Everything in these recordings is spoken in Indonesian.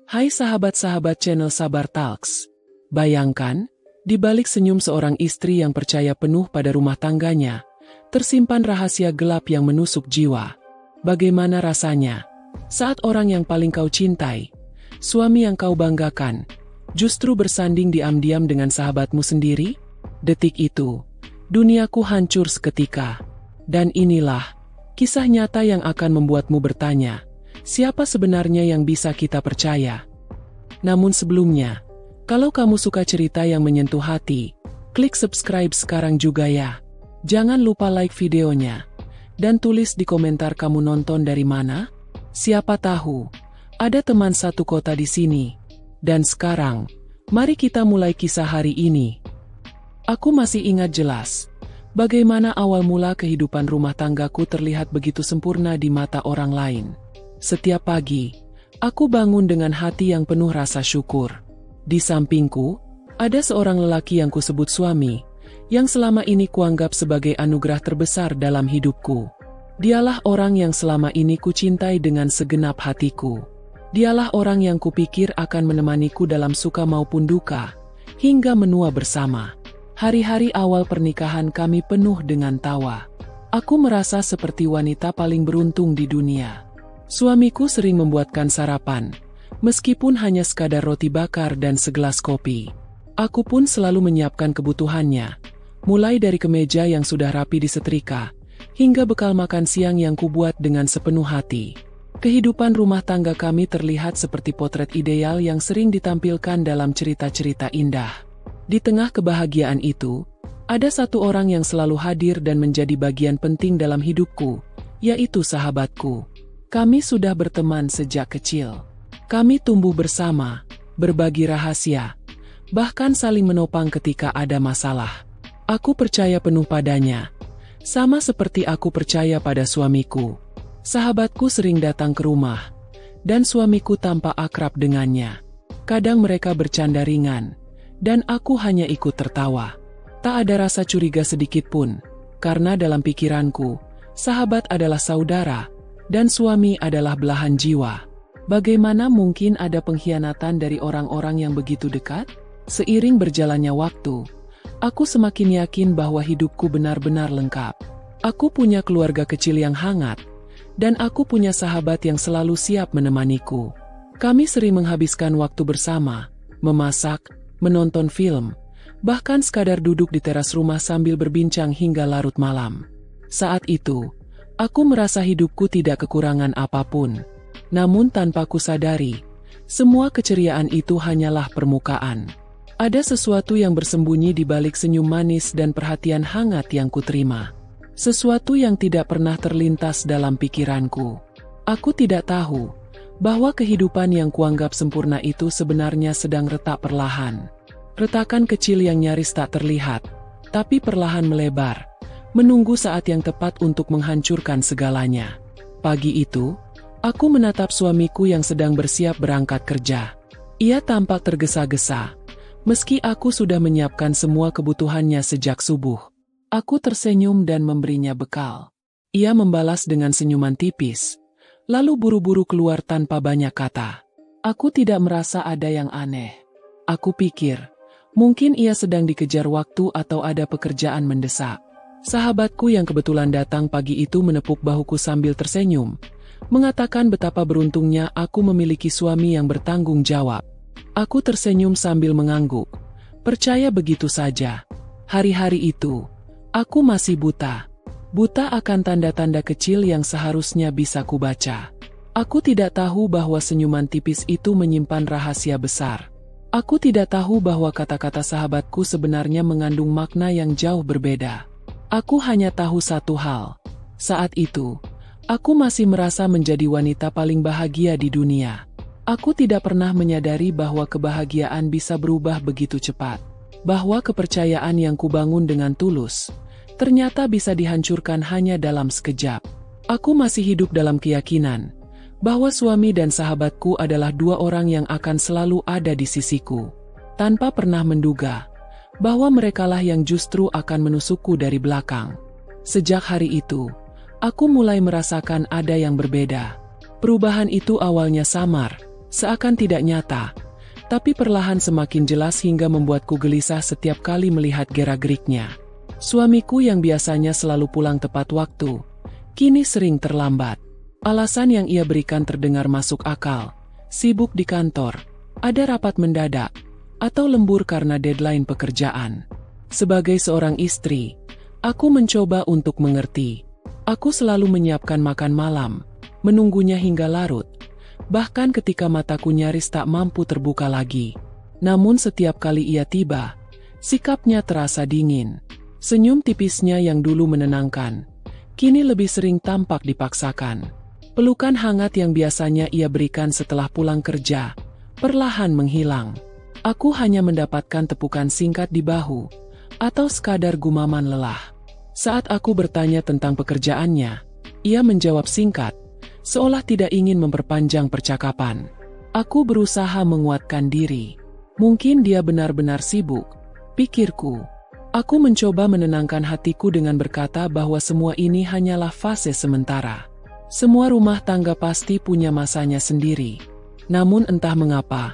Hai sahabat-sahabat channel Sabar Talks. Bayangkan, di balik senyum seorang istri yang percaya penuh pada rumah tangganya, tersimpan rahasia gelap yang menusuk jiwa. Bagaimana rasanya saat orang yang paling kau cintai, suami yang kau banggakan, justru bersanding diam-diam dengan sahabatmu sendiri? Detik itu, duniaku hancur seketika. Dan inilah kisah nyata yang akan membuatmu bertanya, siapa sebenarnya yang bisa kita percaya? Namun sebelumnya, kalau kamu suka cerita yang menyentuh hati, klik subscribe sekarang juga ya. Jangan lupa like videonya, dan tulis di komentar kamu nonton dari mana. Siapa tahu, ada teman satu kota di sini. Dan sekarang, mari kita mulai kisah hari ini. Aku masih ingat jelas, bagaimana awal mula kehidupan rumah tanggaku terlihat begitu sempurna di mata orang lain. Setiap pagi, aku bangun dengan hati yang penuh rasa syukur. Di sampingku, ada seorang lelaki yang kusebut suami, yang selama ini kuanggap sebagai anugerah terbesar dalam hidupku. Dialah orang yang selama ini kucintai dengan segenap hatiku. Dialah orang yang kupikir akan menemaniku dalam suka maupun duka, hingga menua bersama. Hari-hari awal pernikahan kami penuh dengan tawa. Aku merasa seperti wanita paling beruntung di dunia. Suamiku sering membuatkan sarapan, meskipun hanya sekadar roti bakar dan segelas kopi. Aku pun selalu menyiapkan kebutuhannya, mulai dari kemeja yang sudah rapi disetrika, hingga bekal makan siang yang kubuat dengan sepenuh hati. Kehidupan rumah tangga kami terlihat seperti potret ideal yang sering ditampilkan dalam cerita-cerita indah. Di tengah kebahagiaan itu, ada satu orang yang selalu hadir dan menjadi bagian penting dalam hidupku, yaitu sahabatku. Kami sudah berteman sejak kecil. Kami tumbuh bersama, berbagi rahasia, bahkan saling menopang ketika ada masalah. Aku percaya penuh padanya, sama seperti aku percaya pada suamiku. Sahabatku sering datang ke rumah, dan suamiku tampak akrab dengannya. Kadang mereka bercanda ringan, dan aku hanya ikut tertawa. Tak ada rasa curiga sedikit pun, karena dalam pikiranku, sahabat adalah saudara, dan suami adalah belahan jiwa. Bagaimana mungkin ada pengkhianatan dari orang-orang yang begitu dekat? Seiring berjalannya waktu, aku semakin yakin bahwa hidupku benar-benar lengkap. Aku punya keluarga kecil yang hangat, dan aku punya sahabat yang selalu siap menemaniku. Kami sering menghabiskan waktu bersama, memasak, menonton film, bahkan sekadar duduk di teras rumah sambil berbincang hingga larut malam. Saat itu, aku merasa hidupku tidak kekurangan apapun. Namun tanpa kusadari, semua keceriaan itu hanyalah permukaan. Ada sesuatu yang bersembunyi di balik senyum manis dan perhatian hangat yang kuterima. Sesuatu yang tidak pernah terlintas dalam pikiranku. Aku tidak tahu bahwa kehidupan yang kuanggap sempurna itu sebenarnya sedang retak perlahan. Retakan kecil yang nyaris tak terlihat, tapi perlahan melebar, menunggu saat yang tepat untuk menghancurkan segalanya. Pagi itu, aku menatap suamiku yang sedang bersiap berangkat kerja. Ia tampak tergesa-gesa, meski aku sudah menyiapkan semua kebutuhannya sejak subuh. Aku tersenyum dan memberinya bekal. Ia membalas dengan senyuman tipis, lalu buru-buru keluar tanpa banyak kata. Aku tidak merasa ada yang aneh. Aku pikir, mungkin ia sedang dikejar waktu atau ada pekerjaan mendesak. Sahabatku yang kebetulan datang pagi itu menepuk bahuku sambil tersenyum, mengatakan betapa beruntungnya aku memiliki suami yang bertanggung jawab. Aku tersenyum sambil mengangguk, percaya begitu saja. Hari-hari itu, aku masih buta. Buta akan tanda-tanda kecil yang seharusnya bisa kubaca. Aku tidak tahu bahwa senyuman tipis itu menyimpan rahasia besar. Aku tidak tahu bahwa kata-kata sahabatku sebenarnya mengandung makna yang jauh berbeda. Aku hanya tahu satu hal. Saat itu, aku masih merasa menjadi wanita paling bahagia di dunia. Aku tidak pernah menyadari bahwa kebahagiaan bisa berubah begitu cepat. Bahwa kepercayaan yang kubangun dengan tulus, ternyata bisa dihancurkan hanya dalam sekejap. Aku masih hidup dalam keyakinan bahwa suami dan sahabatku adalah dua orang yang akan selalu ada di sisiku. Tanpa pernah menduga bahwa merekalah yang justru akan menusukku dari belakang. Sejak hari itu, aku mulai merasakan ada yang berbeda. Perubahan itu awalnya samar, Seakan tidak nyata, tapi perlahan semakin jelas hingga membuatku gelisah setiap kali melihat gerak-geriknya. Suamiku yang biasanya selalu pulang tepat waktu, kini sering terlambat. Alasan yang ia berikan terdengar masuk akal. Sibuk di kantor, ada rapat mendadak, atau lembur karena deadline pekerjaan. Sebagai seorang istri, aku mencoba untuk mengerti. Aku selalu menyiapkan makan malam, menunggunya hingga larut, bahkan ketika mataku nyaris tak mampu terbuka lagi. Namun setiap kali ia tiba, sikapnya terasa dingin. Senyum tipisnya yang dulu menenangkan, kini lebih sering tampak dipaksakan. Pelukan hangat yang biasanya ia berikan setelah pulang kerja, perlahan menghilang. Aku hanya mendapatkan tepukan singkat di bahu, atau sekadar gumaman lelah. Saat aku bertanya tentang pekerjaannya, ia menjawab singkat, seolah tidak ingin memperpanjang percakapan. Aku berusaha menguatkan diri. Mungkin dia benar-benar sibuk, pikirku. Aku mencoba menenangkan hatiku dengan berkata bahwa semua ini hanyalah fase sementara. Semua rumah tangga pasti punya masanya sendiri. Namun entah mengapa,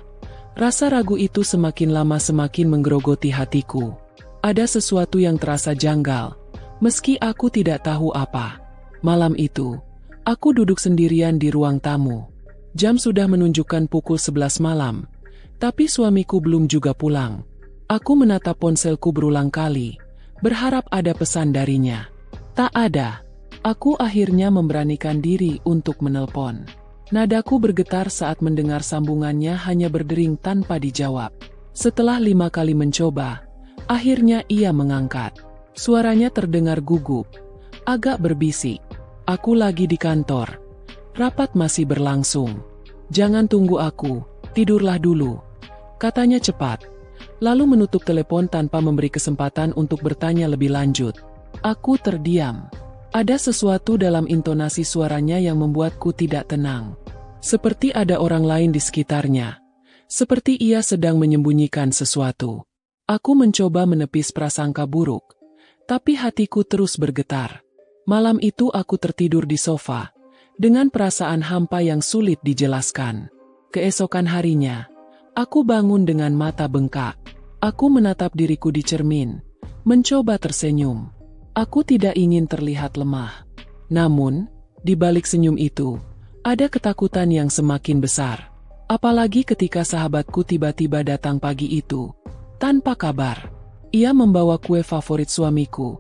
rasa ragu itu semakin lama semakin menggerogoti hatiku. Ada sesuatu yang terasa janggal, meski aku tidak tahu apa. Malam itu, aku duduk sendirian di ruang tamu. Jam sudah menunjukkan pukul 11 malam, tapi suamiku belum juga pulang. Aku menatap ponselku berulang kali, berharap ada pesan darinya. Tak ada. Aku akhirnya memberanikan diri untuk menelpon. Nadaku bergetar saat mendengar sambungannya hanya berdering tanpa dijawab. Setelah 5 kali mencoba, akhirnya ia mengangkat. Suaranya terdengar gugup, agak berbisik. Aku lagi di kantor. Rapat masih berlangsung. Jangan tunggu aku, tidurlah dulu, katanya cepat. Lalu menutup telepon tanpa memberi kesempatan untuk bertanya lebih lanjut. Aku terdiam. Ada sesuatu dalam intonasi suaranya yang membuatku tidak tenang. Seperti ada orang lain di sekitarnya. Seperti ia sedang menyembunyikan sesuatu. Aku mencoba menepis prasangka buruk, tapi hatiku terus bergetar. Malam itu aku tertidur di sofa, dengan perasaan hampa yang sulit dijelaskan. Keesokan harinya, aku bangun dengan mata bengkak. Aku menatap diriku di cermin, mencoba tersenyum. Aku tidak ingin terlihat lemah. Namun, di balik senyum itu, ada ketakutan yang semakin besar. Apalagi ketika sahabatku tiba-tiba datang pagi itu, tanpa kabar. Ia membawa kue favorit suamiku,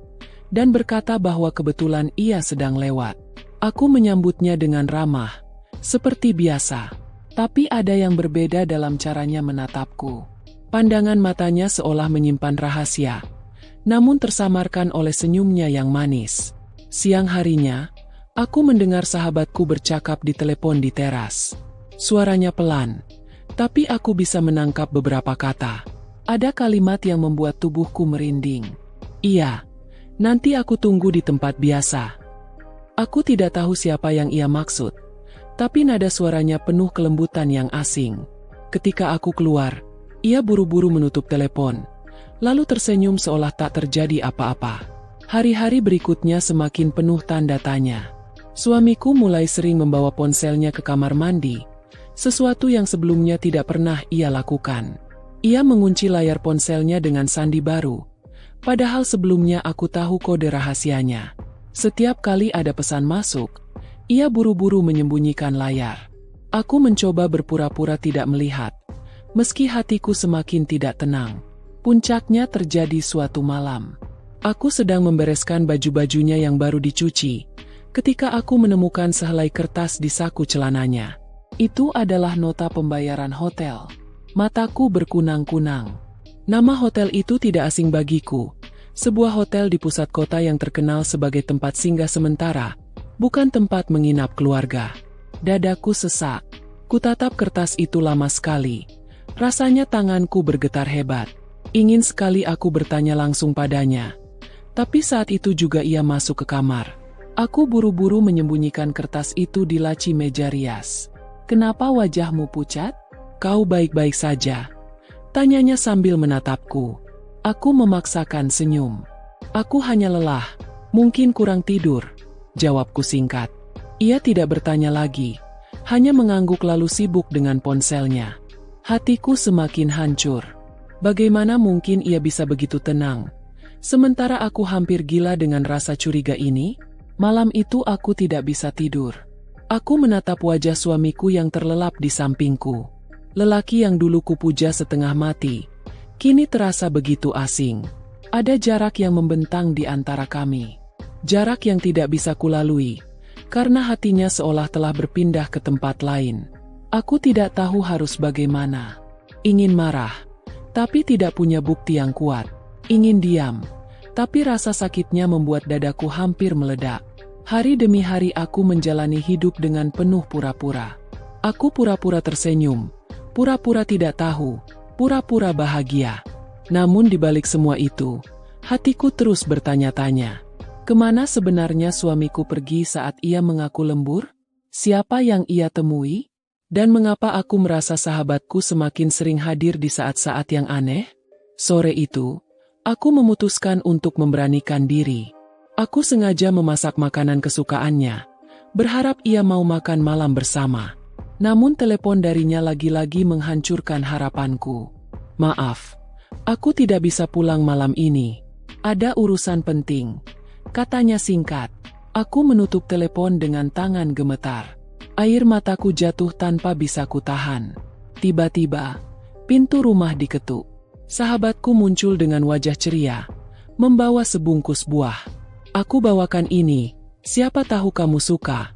dan berkata bahwa kebetulan ia sedang lewat. Aku menyambutnya dengan ramah, seperti biasa. Tapi ada yang berbeda dalam caranya menatapku. Pandangan matanya seolah menyimpan rahasia, namun tersamarkan oleh senyumnya yang manis. Siang harinya, aku mendengar sahabatku bercakap di telepon di teras. Suaranya pelan, tapi aku bisa menangkap beberapa kata. Ada kalimat yang membuat tubuhku merinding. Iya, nanti aku tunggu di tempat biasa. Aku tidak tahu siapa yang ia maksud, tapi nada suaranya penuh kelembutan yang asing. Ketika aku keluar, ia buru-buru menutup telepon, lalu tersenyum seolah tak terjadi apa-apa. Hari-hari berikutnya semakin penuh tanda tanya. Suamiku mulai sering membawa ponselnya ke kamar mandi, sesuatu yang sebelumnya tidak pernah ia lakukan. Ia mengunci layar ponselnya dengan sandi baru, padahal sebelumnya aku tahu kode rahasianya. Setiap kali ada pesan masuk, ia buru-buru menyembunyikan layar. Aku mencoba berpura-pura tidak melihat, meski hatiku semakin tidak tenang. Puncaknya terjadi suatu malam. Aku sedang membereskan baju-bajunya yang baru dicuci, ketika aku menemukan sehelai kertas di saku celananya. Itu adalah nota pembayaran hotel. Mataku berkunang-kunang. Nama hotel itu tidak asing bagiku. Sebuah hotel di pusat kota yang terkenal sebagai tempat singgah sementara, bukan tempat menginap keluarga. Dadaku sesak. Kutatap kertas itu lama sekali. Rasanya tanganku bergetar hebat. Ingin sekali aku bertanya langsung padanya. Tapi saat itu juga ia masuk ke kamar. Aku buru-buru menyembunyikan kertas itu di laci meja rias. "Kenapa wajahmu pucat? Kau baik-baik saja?" tanyanya sambil menatapku. Aku memaksakan senyum. "Aku hanya lelah, mungkin kurang tidur," jawabku singkat. Ia tidak bertanya lagi, hanya mengangguk lalu sibuk dengan ponselnya. Hatiku semakin hancur. Bagaimana mungkin ia bisa begitu tenang? Sementara aku hampir gila dengan rasa curiga ini. Malam itu aku tidak bisa tidur. Aku menatap wajah suamiku yang terlelap di sampingku. Lelaki yang dulu kupuja setengah mati, kini terasa begitu asing. Ada jarak yang membentang di antara kami. Jarak yang tidak bisa kulalui, karena hatinya seolah telah berpindah ke tempat lain. Aku tidak tahu harus bagaimana. Ingin marah, tapi tidak punya bukti yang kuat. Ingin diam, tapi rasa sakitnya membuat dadaku hampir meledak. Hari demi hari aku menjalani hidup dengan penuh pura-pura. Aku pura-pura tersenyum, pura-pura tidak tahu, pura-pura bahagia. Namun di balik semua itu, hatiku terus bertanya-tanya. Kemana sebenarnya suamiku pergi saat ia mengaku lembur? Siapa yang ia temui? Dan mengapa aku merasa sahabatku semakin sering hadir di saat-saat yang aneh? Sore itu, aku memutuskan untuk memberanikan diri. Aku sengaja memasak makanan kesukaannya, berharap ia mau makan malam bersama. Namun telepon darinya lagi-lagi menghancurkan harapanku. Maaf, aku tidak bisa pulang malam ini. Ada urusan penting, katanya singkat. Aku menutup telepon dengan tangan gemetar. Air mataku jatuh tanpa bisa kutahan. Tiba-tiba, pintu rumah diketuk. Sahabatku muncul dengan wajah ceria, membawa sebungkus buah. Aku bawakan ini, siapa tahu kamu suka,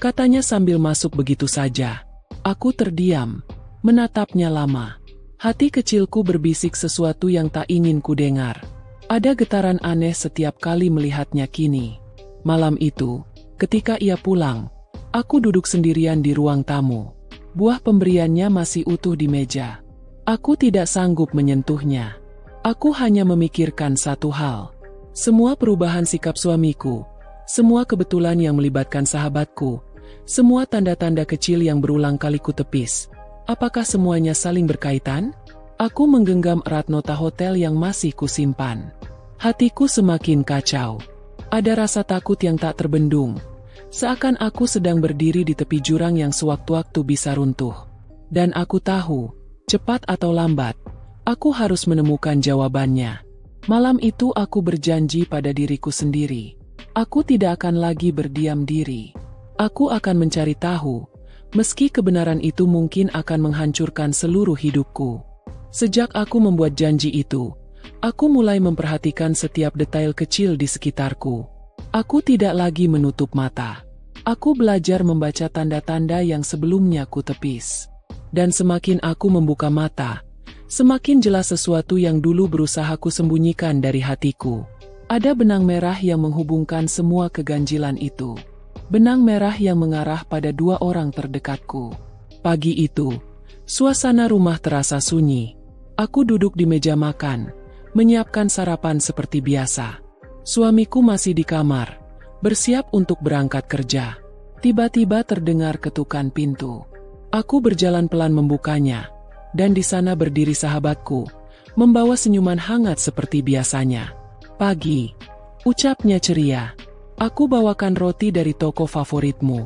katanya sambil masuk begitu saja. Aku terdiam, menatapnya lama. Hati kecilku berbisik sesuatu yang tak ingin kudengar. Ada getaran aneh setiap kali melihatnya kini. Malam itu, ketika ia pulang, aku duduk sendirian di ruang tamu. Buah pemberiannya masih utuh di meja. Aku tidak sanggup menyentuhnya. Aku hanya memikirkan satu hal. Semua perubahan sikap suamiku, semua kebetulan yang melibatkan sahabatku, semua tanda-tanda kecil yang berulang kali kutepis. Apakah semuanya saling berkaitan? Aku menggenggam erat nota hotel yang masih kusimpan. Hatiku semakin kacau. Ada rasa takut yang tak terbendung. Seakan aku sedang berdiri di tepi jurang yang sewaktu-waktu bisa runtuh. Dan aku tahu, cepat atau lambat, aku harus menemukan jawabannya. Malam itu aku berjanji pada diriku sendiri. Aku tidak akan lagi berdiam diri. Aku akan mencari tahu, meski kebenaran itu mungkin akan menghancurkan seluruh hidupku. Sejak aku membuat janji itu, aku mulai memperhatikan setiap detail kecil di sekitarku. Aku tidak lagi menutup mata. Aku belajar membaca tanda-tanda yang sebelumnya kutepis. Dan semakin aku membuka mata, semakin jelas sesuatu yang dulu berusaha kusembunyikan dari hatiku. Ada benang merah yang menghubungkan semua keganjilan itu. Benang merah yang mengarah pada dua orang terdekatku. Pagi itu, suasana rumah terasa sunyi. Aku duduk di meja makan, menyiapkan sarapan seperti biasa. Suamiku masih di kamar, bersiap untuk berangkat kerja. Tiba-tiba terdengar ketukan pintu. Aku berjalan pelan membukanya, dan di sana berdiri sahabatku, membawa senyuman hangat seperti biasanya. Pagi, ucapnya ceria. Aku bawakan roti dari toko favoritmu.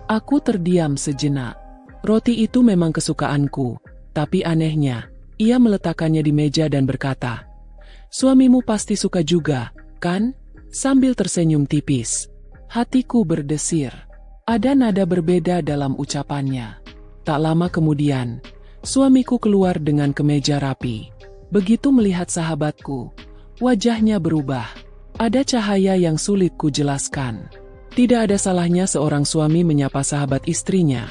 Aku terdiam sejenak. Roti itu memang kesukaanku, tapi anehnya, ia meletakkannya di meja dan berkata, "Suamimu pasti suka juga, kan?" Sambil tersenyum tipis. Hatiku berdesir. Ada nada berbeda dalam ucapannya. Tak lama kemudian, suamiku keluar dengan kemeja rapi. Begitu melihat sahabatku, wajahnya berubah. Ada cahaya yang sulit kujelaskan. Tidak ada salahnya seorang suami menyapa sahabat istrinya,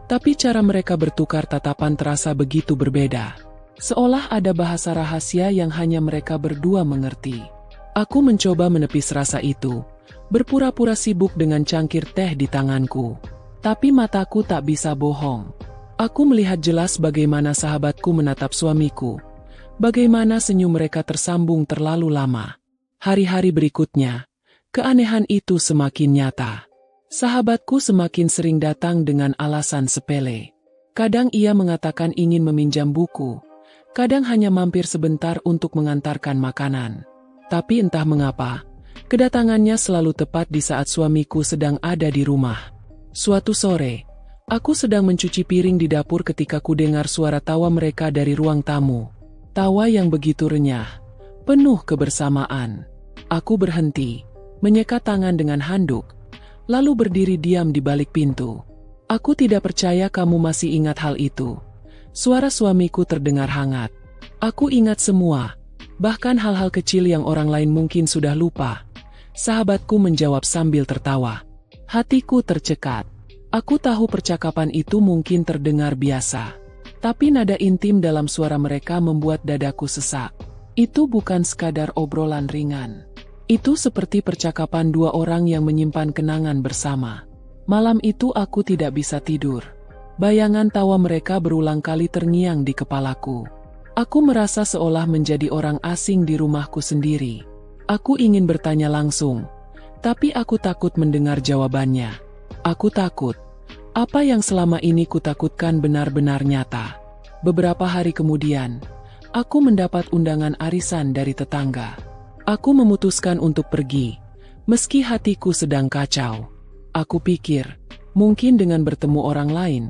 tapi cara mereka bertukar tatapan terasa begitu berbeda. Seolah ada bahasa rahasia yang hanya mereka berdua mengerti. Aku mencoba menepis rasa itu, berpura-pura sibuk dengan cangkir teh di tanganku. Tapi mataku tak bisa bohong. Aku melihat jelas bagaimana sahabatku menatap suamiku. Bagaimana senyum mereka tersambung terlalu lama. Hari-hari berikutnya, keanehan itu semakin nyata. Sahabatku semakin sering datang dengan alasan sepele. Kadang ia mengatakan ingin meminjam buku. Kadang hanya mampir sebentar untuk mengantarkan makanan. Tapi entah mengapa, kedatangannya selalu tepat di saat suamiku sedang ada di rumah. Suatu sore, Aku sedang mencuci piring di dapur ketika ku dengar suara tawa mereka dari ruang tamu. Tawa yang begitu renyah, penuh kebersamaan. Aku berhenti, menyekat tangan dengan handuk, lalu berdiri diam di balik pintu. Aku tidak percaya kamu masih ingat hal itu. Suara suamiku terdengar hangat. Aku ingat semua, bahkan hal-hal kecil yang orang lain mungkin sudah lupa. Sahabatku menjawab sambil tertawa. Hatiku tercekat. Aku tahu percakapan itu mungkin terdengar biasa, tapi nada intim dalam suara mereka membuat dadaku sesak. Itu bukan sekadar obrolan ringan. Itu seperti percakapan dua orang yang menyimpan kenangan bersama. Malam itu aku tidak bisa tidur. Bayangan tawa mereka berulang kali terngiang di kepalaku. Aku merasa seolah menjadi orang asing di rumahku sendiri. Aku ingin bertanya langsung, tapi aku takut mendengar jawabannya. Aku takut. Apa yang selama ini kutakutkan benar-benar nyata. Beberapa hari kemudian, aku mendapat undangan arisan dari tetangga. Aku memutuskan untuk pergi, meski hatiku sedang kacau. Aku pikir, mungkin dengan bertemu orang lain,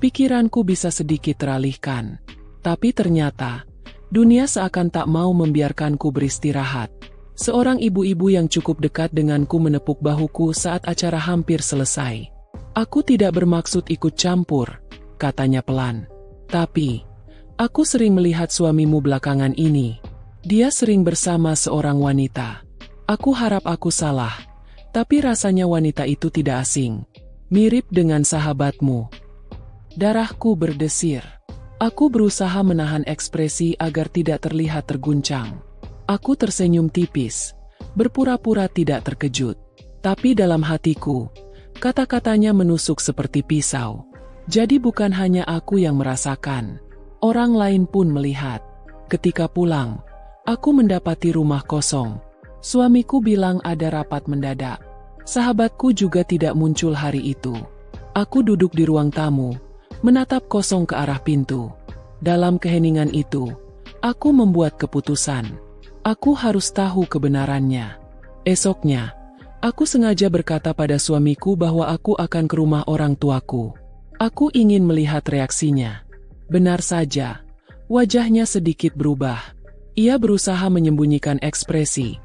pikiranku bisa sedikit teralihkan. Tapi ternyata, dunia seakan tak mau membiarkanku beristirahat. Seorang ibu-ibu yang cukup dekat denganku menepuk bahuku saat acara hampir selesai. Aku tidak bermaksud ikut campur, katanya pelan. Tapi, aku sering melihat suamimu belakangan ini. Dia sering bersama seorang wanita. Aku harap aku salah, tapi rasanya wanita itu tidak asing. Mirip dengan sahabatmu. Darahku berdesir. Aku berusaha menahan ekspresi agar tidak terlihat terguncang. Aku tersenyum tipis, berpura-pura tidak terkejut. Tapi dalam hatiku, kata-katanya menusuk seperti pisau. Jadi bukan hanya aku yang merasakan. Orang lain pun melihat. Ketika pulang, aku mendapati rumah kosong. Suamiku bilang ada rapat mendadak. Sahabatku juga tidak muncul hari itu. Aku duduk di ruang tamu, menatap kosong ke arah pintu. Dalam keheningan itu, aku membuat keputusan. Aku harus tahu kebenarannya. Esoknya, aku sengaja berkata pada suamiku bahwa aku akan ke rumah orang tuaku. Aku ingin melihat reaksinya. Benar saja, wajahnya sedikit berubah. Ia berusaha menyembunyikan ekspresi,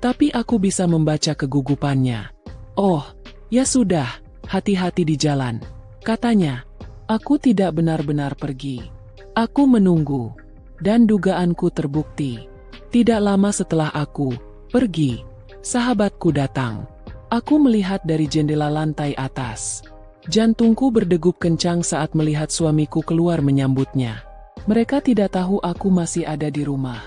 tapi aku bisa membaca kegugupannya. Oh, ya sudah, hati-hati di jalan, katanya. Aku tidak benar-benar pergi. Aku menunggu, dan dugaanku terbukti. Tidak lama setelah aku pergi, sahabatku datang. Aku melihat dari jendela lantai atas. Jantungku berdegup kencang saat melihat suamiku keluar menyambutnya. Mereka tidak tahu aku masih ada di rumah.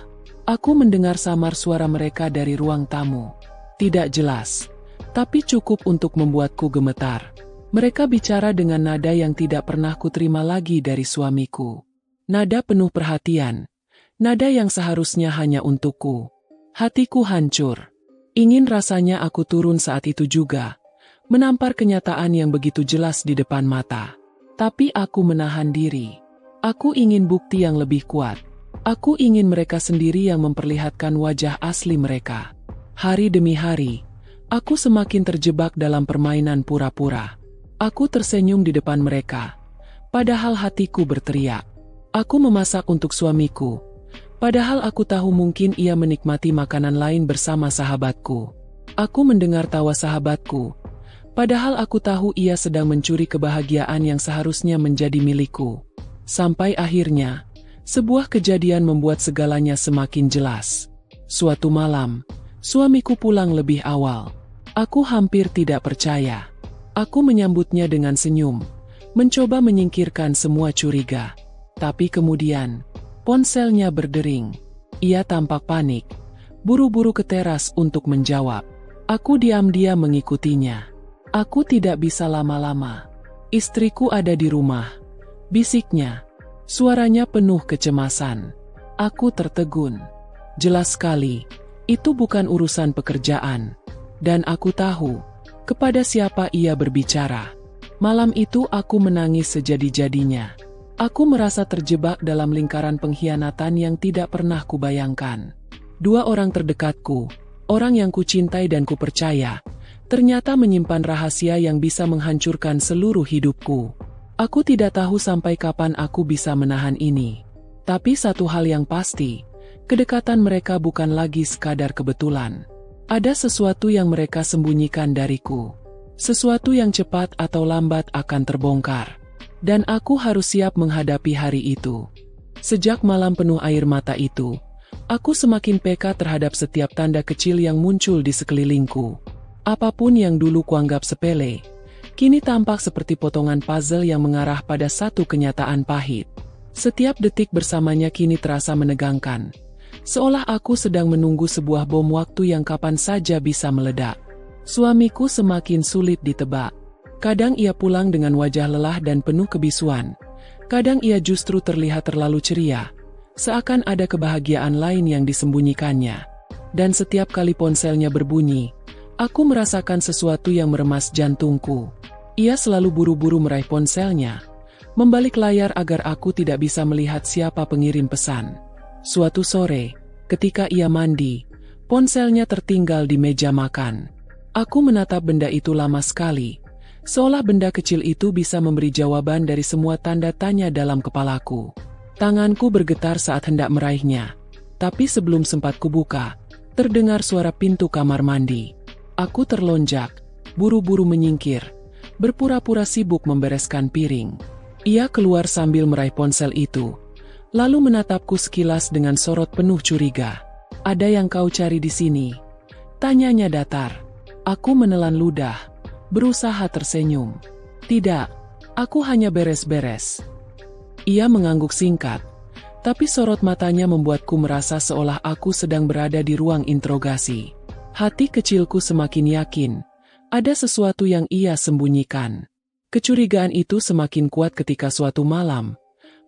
Aku mendengar samar suara mereka dari ruang tamu. Tidak jelas, tapi cukup untuk membuatku gemetar. Mereka bicara dengan nada yang tidak pernah kuterima lagi dari suamiku. Nada penuh perhatian. Nada yang seharusnya hanya untukku. Hatiku hancur. Ingin rasanya aku turun saat itu juga, menampar kenyataan yang begitu jelas di depan mata. Tapi aku menahan diri. Aku ingin bukti yang lebih kuat. Aku ingin mereka sendiri yang memperlihatkan wajah asli mereka. Hari demi hari, aku semakin terjebak dalam permainan pura-pura. Aku tersenyum di depan mereka, padahal hatiku berteriak. Aku memasak untuk suamiku. Padahal aku tahu mungkin ia menikmati makanan lain bersama sahabatku. Aku mendengar tawa sahabatku. Padahal aku tahu ia sedang mencuri kebahagiaan yang seharusnya menjadi milikku. Sampai akhirnya, sebuah kejadian membuat segalanya semakin jelas. Suatu malam, suamiku pulang lebih awal. Aku hampir tidak percaya. Aku menyambutnya dengan senyum, mencoba menyingkirkan semua curiga. Tapi kemudian, ponselnya berdering. Ia tampak panik, buru-buru ke teras untuk menjawab. Aku diam-diam mengikutinya. Aku tidak bisa lama-lama. Istriku ada di rumah, bisiknya. Suaranya penuh kecemasan. Aku tertegun. Jelas sekali, itu bukan urusan pekerjaan. Dan aku tahu, kepada siapa ia berbicara. Malam itu aku menangis sejadi-jadinya. Aku merasa terjebak dalam lingkaran pengkhianatan yang tidak pernah kubayangkan. Dua orang terdekatku, orang yang kucintai dan kupercaya, ternyata menyimpan rahasia yang bisa menghancurkan seluruh hidupku. Aku tidak tahu sampai kapan aku bisa menahan ini. Tapi satu hal yang pasti, kedekatan mereka bukan lagi sekadar kebetulan. Ada sesuatu yang mereka sembunyikan dariku. Sesuatu yang cepat atau lambat akan terbongkar. Dan aku harus siap menghadapi hari itu. Sejak malam penuh air mata itu, aku semakin peka terhadap setiap tanda kecil yang muncul di sekelilingku. Apapun yang dulu kuanggap sepele, kini tampak seperti potongan puzzle yang mengarah pada satu kenyataan pahit. Setiap detik bersamanya kini terasa menegangkan. Seolah aku sedang menunggu sebuah bom waktu yang kapan saja bisa meledak. Suamiku semakin sulit ditebak. Kadang ia pulang dengan wajah lelah dan penuh kebisuan. Kadang ia justru terlihat terlalu ceria. Seakan ada kebahagiaan lain yang disembunyikannya. Dan setiap kali ponselnya berbunyi, aku merasakan sesuatu yang meremas jantungku. Ia selalu buru-buru meraih ponselnya, membalik layar agar aku tidak bisa melihat siapa pengirim pesan. Suatu sore, ketika ia mandi, ponselnya tertinggal di meja makan. Aku menatap benda itu lama sekali, seolah benda kecil itu bisa memberi jawaban dari semua tanda tanya dalam kepalaku. Tanganku bergetar saat hendak meraihnya, tapi sebelum sempat kubuka, terdengar suara pintu kamar mandi. Aku terlonjak, buru-buru menyingkir, berpura-pura sibuk membereskan piring. Ia keluar sambil meraih ponsel itu, lalu menatapku sekilas dengan sorot penuh curiga. "Ada yang kau cari di sini?" tanyanya datar. Aku menelan ludah, berusaha tersenyum. "Tidak, aku hanya beres-beres." Ia mengangguk singkat, tapi sorot matanya membuatku merasa seolah aku sedang berada di ruang interogasi. Hati kecilku semakin yakin, ada sesuatu yang ia sembunyikan. Kecurigaan itu semakin kuat ketika suatu malam,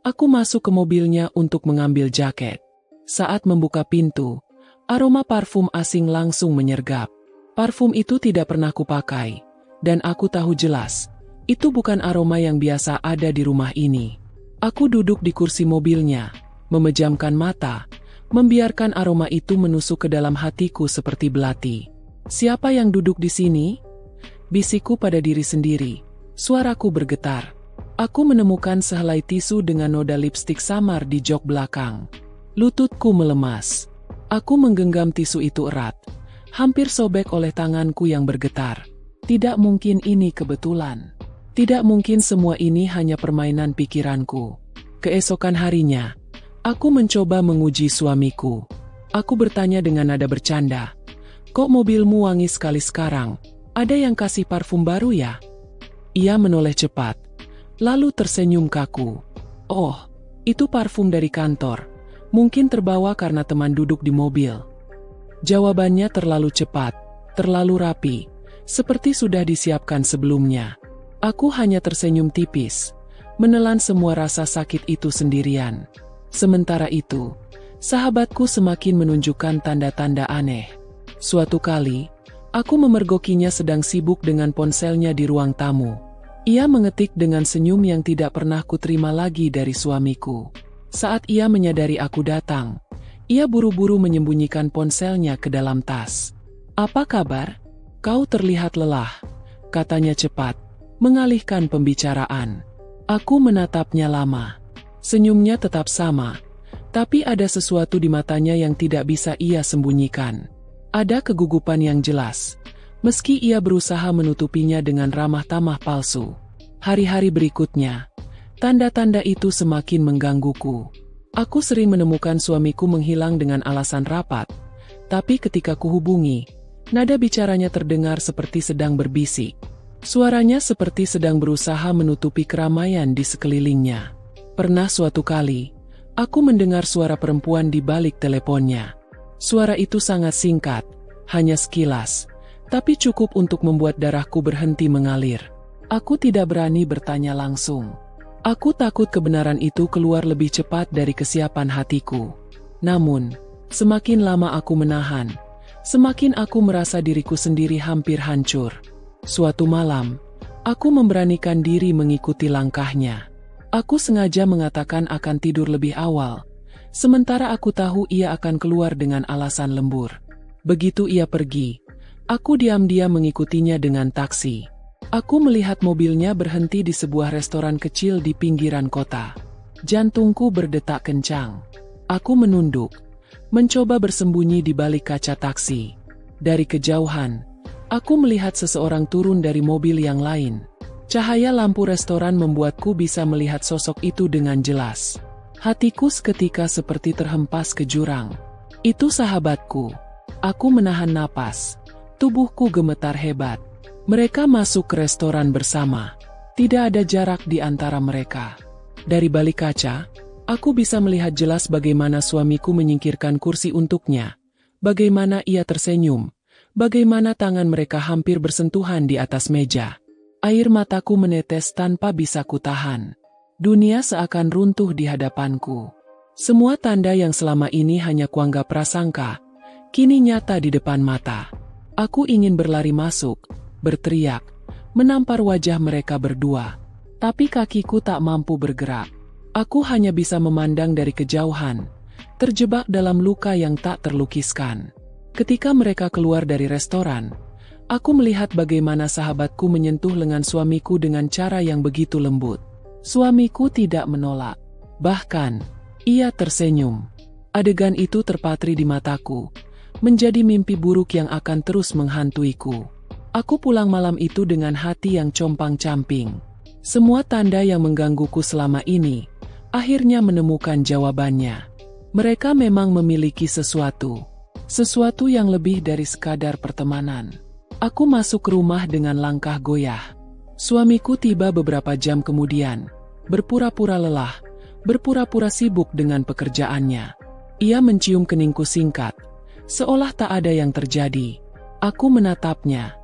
aku masuk ke mobilnya untuk mengambil jaket. Saat membuka pintu, aroma parfum asing langsung menyergap. Parfum itu tidak pernah kupakai, dan aku tahu jelas, itu bukan aroma yang biasa ada di rumah ini. Aku duduk di kursi mobilnya, memejamkan mata, membiarkan aroma itu menusuk ke dalam hatiku seperti belati. "Siapa yang duduk di sini?" bisikku pada diri sendiri. Suaraku bergetar. Aku menemukan sehelai tisu dengan noda lipstik samar di jok belakang. Lututku melemas. Aku menggenggam tisu itu erat, hampir sobek oleh tanganku yang bergetar. Tidak mungkin ini kebetulan. Tidak mungkin semua ini hanya permainan pikiranku. Keesokan harinya, aku mencoba menguji suamiku. Aku bertanya dengan nada bercanda, "Kok mobilmu wangi sekali sekarang? Ada yang kasih parfum baru ya?" Ia menoleh cepat, lalu tersenyum kaku. "Oh, itu parfum dari kantor. Mungkin terbawa karena teman duduk di mobil." Jawabannya terlalu cepat, terlalu rapi, seperti sudah disiapkan sebelumnya. Aku hanya tersenyum tipis, menelan semua rasa sakit itu sendirian. Sementara itu, sahabatku semakin menunjukkan tanda-tanda aneh. Suatu kali, aku memergokinya sedang sibuk dengan ponselnya di ruang tamu. Ia mengetik dengan senyum yang tidak pernah kuterima lagi dari suamiku. Saat ia menyadari aku datang, ia buru-buru menyembunyikan ponselnya ke dalam tas. "Apa kabar? Kau terlihat lelah," katanya cepat, mengalihkan pembicaraan. Aku menatapnya lama. Senyumnya tetap sama, tapi ada sesuatu di matanya yang tidak bisa ia sembunyikan. Ada kegugupan yang jelas, meski ia berusaha menutupinya dengan ramah tamah palsu. Hari-hari berikutnya, tanda-tanda itu semakin menggangguku. Aku sering menemukan suamiku menghilang dengan alasan rapat, tapi ketika kuhubungi, nada bicaranya terdengar seperti sedang berbisik. Suaranya seperti sedang berusaha menutupi keramaian di sekelilingnya. Pernah suatu kali, aku mendengar suara perempuan di balik teleponnya. Suara itu sangat singkat, hanya sekilas, tapi cukup untuk membuat darahku berhenti mengalir. Aku tidak berani bertanya langsung. Aku takut kebenaran itu keluar lebih cepat dari kesiapan hatiku. Namun, semakin lama aku menahan, semakin aku merasa diriku sendiri hampir hancur. Suatu malam, aku memberanikan diri mengikuti langkahnya. Aku sengaja mengatakan akan tidur lebih awal, sementara aku tahu ia akan keluar dengan alasan lembur. Begitu ia pergi, aku diam-diam mengikutinya dengan taksi. Aku melihat mobilnya berhenti di sebuah restoran kecil di pinggiran kota. Jantungku berdetak kencang. Aku menunduk, mencoba bersembunyi di balik kaca taksi. Dari kejauhan, aku melihat seseorang turun dari mobil yang lain. Cahaya lampu restoran membuatku bisa melihat sosok itu dengan jelas. Hatiku seketika seperti terhempas ke jurang. Itu sahabatku. Aku menahan napas. Tubuhku gemetar hebat. Mereka masuk ke restoran bersama. Tidak ada jarak di antara mereka. Dari balik kaca, aku bisa melihat jelas bagaimana suamiku menyingkirkan kursi untuknya. Bagaimana ia tersenyum. Bagaimana tangan mereka hampir bersentuhan di atas meja. Air mataku menetes tanpa bisa kutahan. Dunia seakan runtuh di hadapanku. Semua tanda yang selama ini hanya kuanggap prasangka, kini nyata di depan mata. Aku ingin berlari masuk, berteriak, menampar wajah mereka berdua. Tapi kakiku tak mampu bergerak. Aku hanya bisa memandang dari kejauhan, terjebak dalam luka yang tak terlukiskan. Ketika mereka keluar dari restoran, aku melihat bagaimana sahabatku menyentuh lengan suamiku dengan cara yang begitu lembut. Suamiku tidak menolak. Bahkan, ia tersenyum. Adegan itu terpatri di mataku, menjadi mimpi buruk yang akan terus menghantuiku. Aku pulang malam itu dengan hati yang compang-camping. Semua tanda yang menggangguku selama ini, akhirnya menemukan jawabannya. Mereka memang memiliki sesuatu yang lebih dari sekadar pertemanan. Aku masuk rumah dengan langkah goyah. Suamiku tiba beberapa jam kemudian, berpura-pura lelah, berpura-pura sibuk dengan pekerjaannya. Ia mencium keningku singkat, seolah tak ada yang terjadi. Aku menatapnya,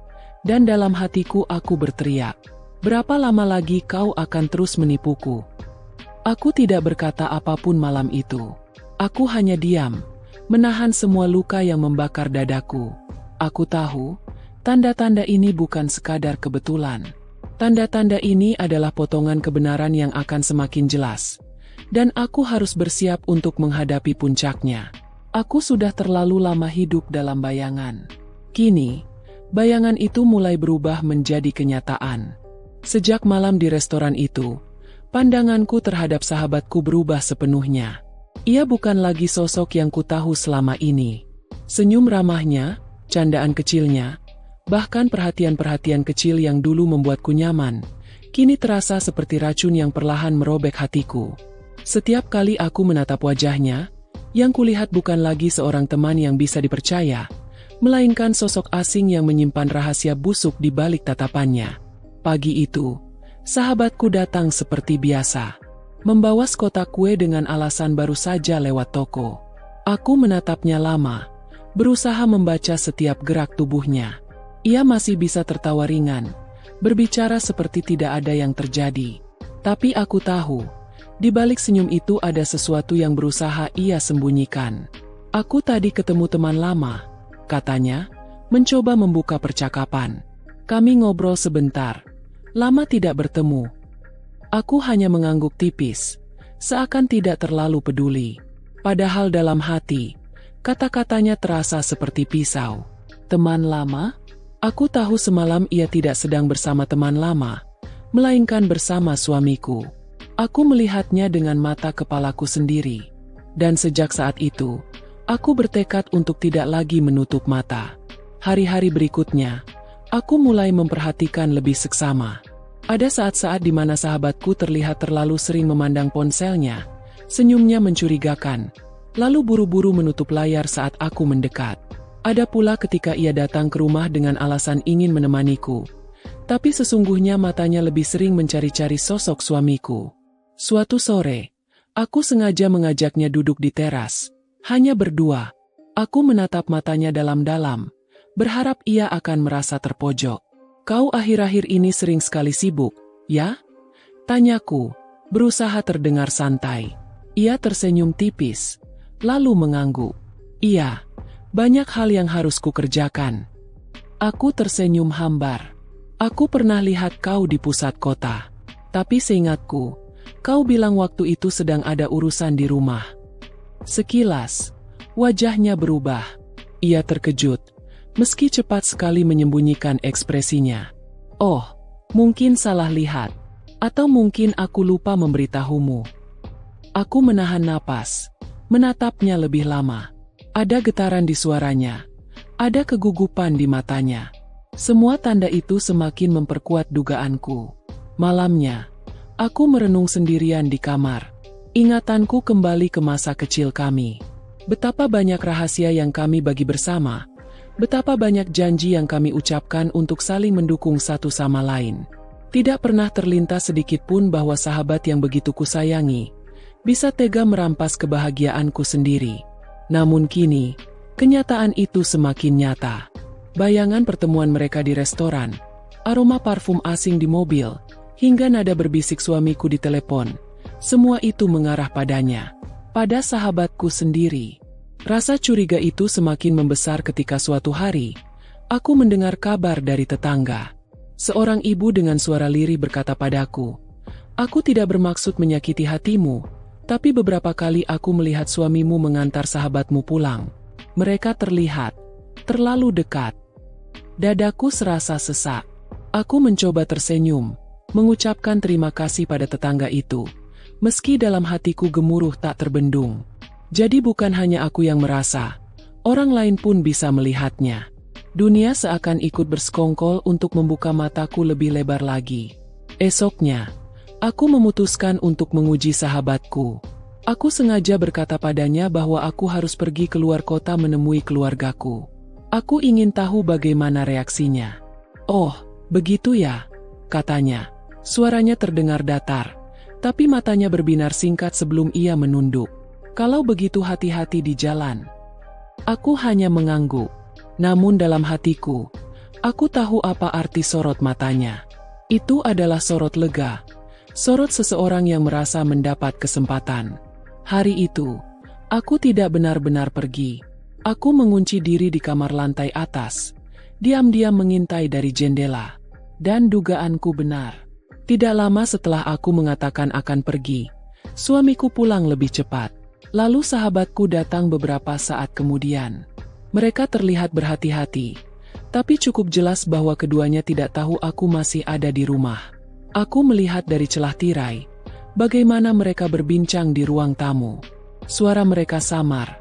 dan dalam hatiku aku berteriak, "Berapa lama lagi kau akan terus menipuku?" Aku tidak berkata apapun malam itu. Aku hanya diam, menahan semua luka yang membakar dadaku. Aku tahu, tanda-tanda ini bukan sekadar kebetulan. Tanda-tanda ini adalah potongan kebenaran yang akan semakin jelas. Dan aku harus bersiap untuk menghadapi puncaknya. Aku sudah terlalu lama hidup dalam bayangan. Kini, bayangan itu mulai berubah menjadi kenyataan. Sejak malam di restoran itu, pandanganku terhadap sahabatku berubah sepenuhnya. Ia bukan lagi sosok yang kutahu selama ini. Senyum ramahnya, candaan kecilnya, bahkan perhatian-perhatian kecil yang dulu membuatku nyaman, kini terasa seperti racun yang perlahan merobek hatiku. Setiap kali aku menatap wajahnya, yang kulihat bukan lagi seorang teman yang bisa dipercaya, melainkan sosok asing yang menyimpan rahasia busuk di balik tatapannya. Pagi itu, sahabatku datang seperti biasa, membawa sekotak kue dengan alasan baru saja lewat toko. Aku menatapnya lama, berusaha membaca setiap gerak tubuhnya. Ia masih bisa tertawa ringan, berbicara seperti tidak ada yang terjadi. Tapi aku tahu, di balik senyum itu ada sesuatu yang berusaha ia sembunyikan. "Aku tadi ketemu teman lama," katanya, mencoba membuka percakapan. "Kami ngobrol sebentar. Lama tidak bertemu." Aku hanya mengangguk tipis, seakan tidak terlalu peduli. Padahal dalam hati, kata-katanya terasa seperti pisau. Teman lama? Aku tahu semalam ia tidak sedang bersama teman lama, melainkan bersama suamiku. Aku melihatnya dengan mata kepalaku sendiri. Dan sejak saat itu, aku bertekad untuk tidak lagi menutup mata. Hari-hari berikutnya, aku mulai memperhatikan lebih seksama. Ada saat-saat di mana sahabatku terlihat terlalu sering memandang ponselnya, senyumnya mencurigakan, lalu buru-buru menutup layar saat aku mendekat. Ada pula ketika ia datang ke rumah dengan alasan ingin menemaniku, tapi sesungguhnya matanya lebih sering mencari-cari sosok suamiku. Suatu sore, aku sengaja mengajaknya duduk di teras, hanya berdua. Aku menatap matanya dalam-dalam, berharap ia akan merasa terpojok. "Kau akhir-akhir ini sering sekali sibuk, ya?" tanyaku, berusaha terdengar santai. Ia tersenyum tipis, lalu mengangguk. "Iya, banyak hal yang harus kukerjakan." Aku tersenyum hambar. "Aku pernah lihat kau di pusat kota. Tapi seingatku, kau bilang waktu itu sedang ada urusan di rumah." Sekilas, wajahnya berubah. Ia terkejut, meski cepat sekali menyembunyikan ekspresinya. "Oh, Mungkin salah lihat. Atau mungkin aku lupa memberitahumu. Aku menahan napas, menatapnya lebih lama. Ada getaran di suaranya. Ada kegugupan di matanya. Semua tanda itu semakin memperkuat dugaanku. Malamnya, aku merenung sendirian di kamar. Ingatanku kembali ke masa kecil kami. Betapa banyak rahasia yang kami bagi bersama. Betapa banyak janji yang kami ucapkan untuk saling mendukung satu sama lain. Tidak pernah terlintas sedikit pun bahwa sahabat yang begitu kusayangi bisa tega merampas kebahagiaanku sendiri. Namun kini, kenyataan itu semakin nyata. Bayangan pertemuan mereka di restoran, aroma parfum asing di mobil, hingga nada berbisik suamiku di telepon, semua itu mengarah padanya, pada sahabatku sendiri. Rasa curiga itu semakin membesar ketika suatu hari, aku mendengar kabar dari tetangga. Seorang ibu dengan suara lirih berkata padaku, "Aku tidak bermaksud menyakiti hatimu, tapi beberapa kali aku melihat suamimu mengantar sahabatmu pulang. Mereka terlihat terlalu dekat." Dadaku serasa sesak. Aku mencoba tersenyum, mengucapkan terima kasih pada tetangga itu, meski dalam hatiku gemuruh tak terbendung. Jadi bukan hanya aku yang merasa, orang lain pun bisa melihatnya. Dunia seakan ikut bersekongkol untuk membuka mataku lebih lebar lagi. Esoknya, aku memutuskan untuk menguji sahabatku. Aku sengaja berkata padanya bahwa aku harus pergi keluar kota menemui keluargaku. Aku ingin tahu bagaimana reaksinya. "Oh, begitu ya," katanya. Suaranya terdengar datar, tapi matanya berbinar singkat sebelum ia menunduk. "Kalau begitu hati-hati di jalan." Aku hanya mengangguk. Namun dalam hatiku, aku tahu apa arti sorot matanya. Itu adalah sorot lega. Sorot seseorang yang merasa mendapat kesempatan. Hari itu, aku tidak benar-benar pergi. Aku mengunci diri di kamar lantai atas, diam-diam mengintai dari jendela. Dan dugaanku benar. Tidak lama setelah aku mengatakan akan pergi, suamiku pulang lebih cepat. Lalu sahabatku datang beberapa saat kemudian. Mereka terlihat berhati-hati, tapi cukup jelas bahwa keduanya tidak tahu aku masih ada di rumah. Aku melihat dari celah tirai, bagaimana mereka berbincang di ruang tamu. Suara mereka samar,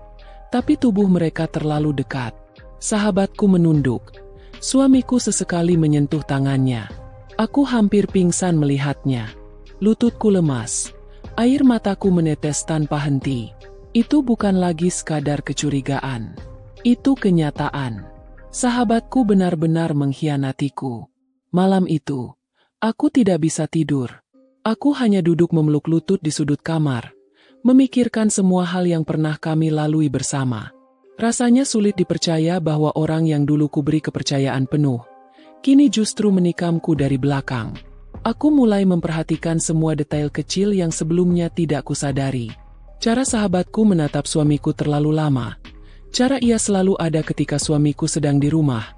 tapi tubuh mereka terlalu dekat. Sahabatku menunduk. Suamiku sesekali menyentuh tangannya. Aku hampir pingsan melihatnya. Lututku lemas. Air mataku menetes tanpa henti. Itu bukan lagi sekadar kecurigaan. Itu kenyataan. Sahabatku benar-benar mengkhianatiku. Malam itu, aku tidak bisa tidur. Aku hanya duduk memeluk lutut di sudut kamar, memikirkan semua hal yang pernah kami lalui bersama. Rasanya sulit dipercaya bahwa orang yang dulu kuberi kepercayaan penuh, kini justru menikamku dari belakang. Aku mulai memperhatikan semua detail kecil yang sebelumnya tidak kusadari. Cara sahabatku menatap suamiku terlalu lama. Cara ia selalu ada ketika suamiku sedang di rumah.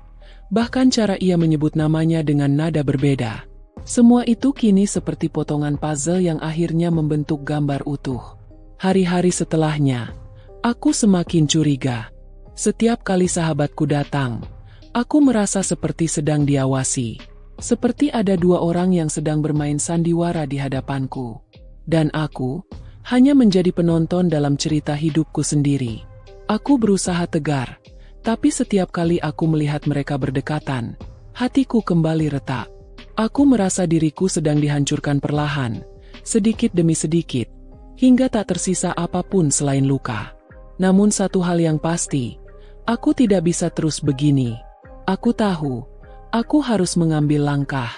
Bahkan cara ia menyebut namanya dengan nada berbeda. Semua itu kini seperti potongan puzzle yang akhirnya membentuk gambar utuh. Hari-hari setelahnya, aku semakin curiga. Setiap kali sahabatku datang, aku merasa seperti sedang diawasi. Seperti ada dua orang yang sedang bermain sandiwara di hadapanku. Dan aku hanya menjadi penonton dalam cerita hidupku sendiri. Aku berusaha tegar, tapi setiap kali aku melihat mereka berdekatan, hatiku kembali retak. Aku merasa diriku sedang dihancurkan perlahan, sedikit demi sedikit, hingga tak tersisa apapun selain luka. Namun satu hal yang pasti, aku tidak bisa terus begini. Aku tahu, aku harus mengambil langkah.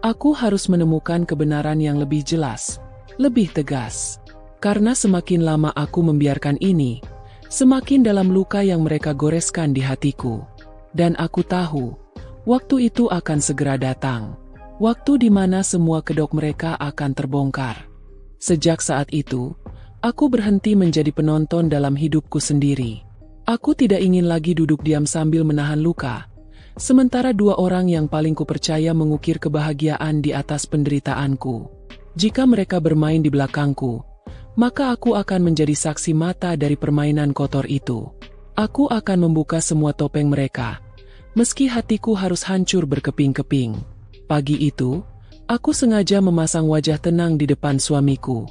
Aku harus menemukan kebenaran yang lebih jelas, lebih tegas. Karena semakin lama aku membiarkan ini, semakin dalam luka yang mereka goreskan di hatiku. Dan aku tahu, waktu itu akan segera datang. Waktu di mana semua kedok mereka akan terbongkar. Sejak saat itu, aku berhenti menjadi penonton dalam hidupku sendiri. Aku tidak ingin lagi duduk diam sambil menahan luka. Sementara dua orang yang paling kupercaya mengukir kebahagiaan di atas penderitaanku. Jika mereka bermain di belakangku, maka aku akan menjadi saksi mata dari permainan kotor itu. Aku akan membuka semua topeng mereka, meski hatiku harus hancur berkeping-keping. Pagi itu, Aku sengaja memasang wajah tenang di depan suamiku.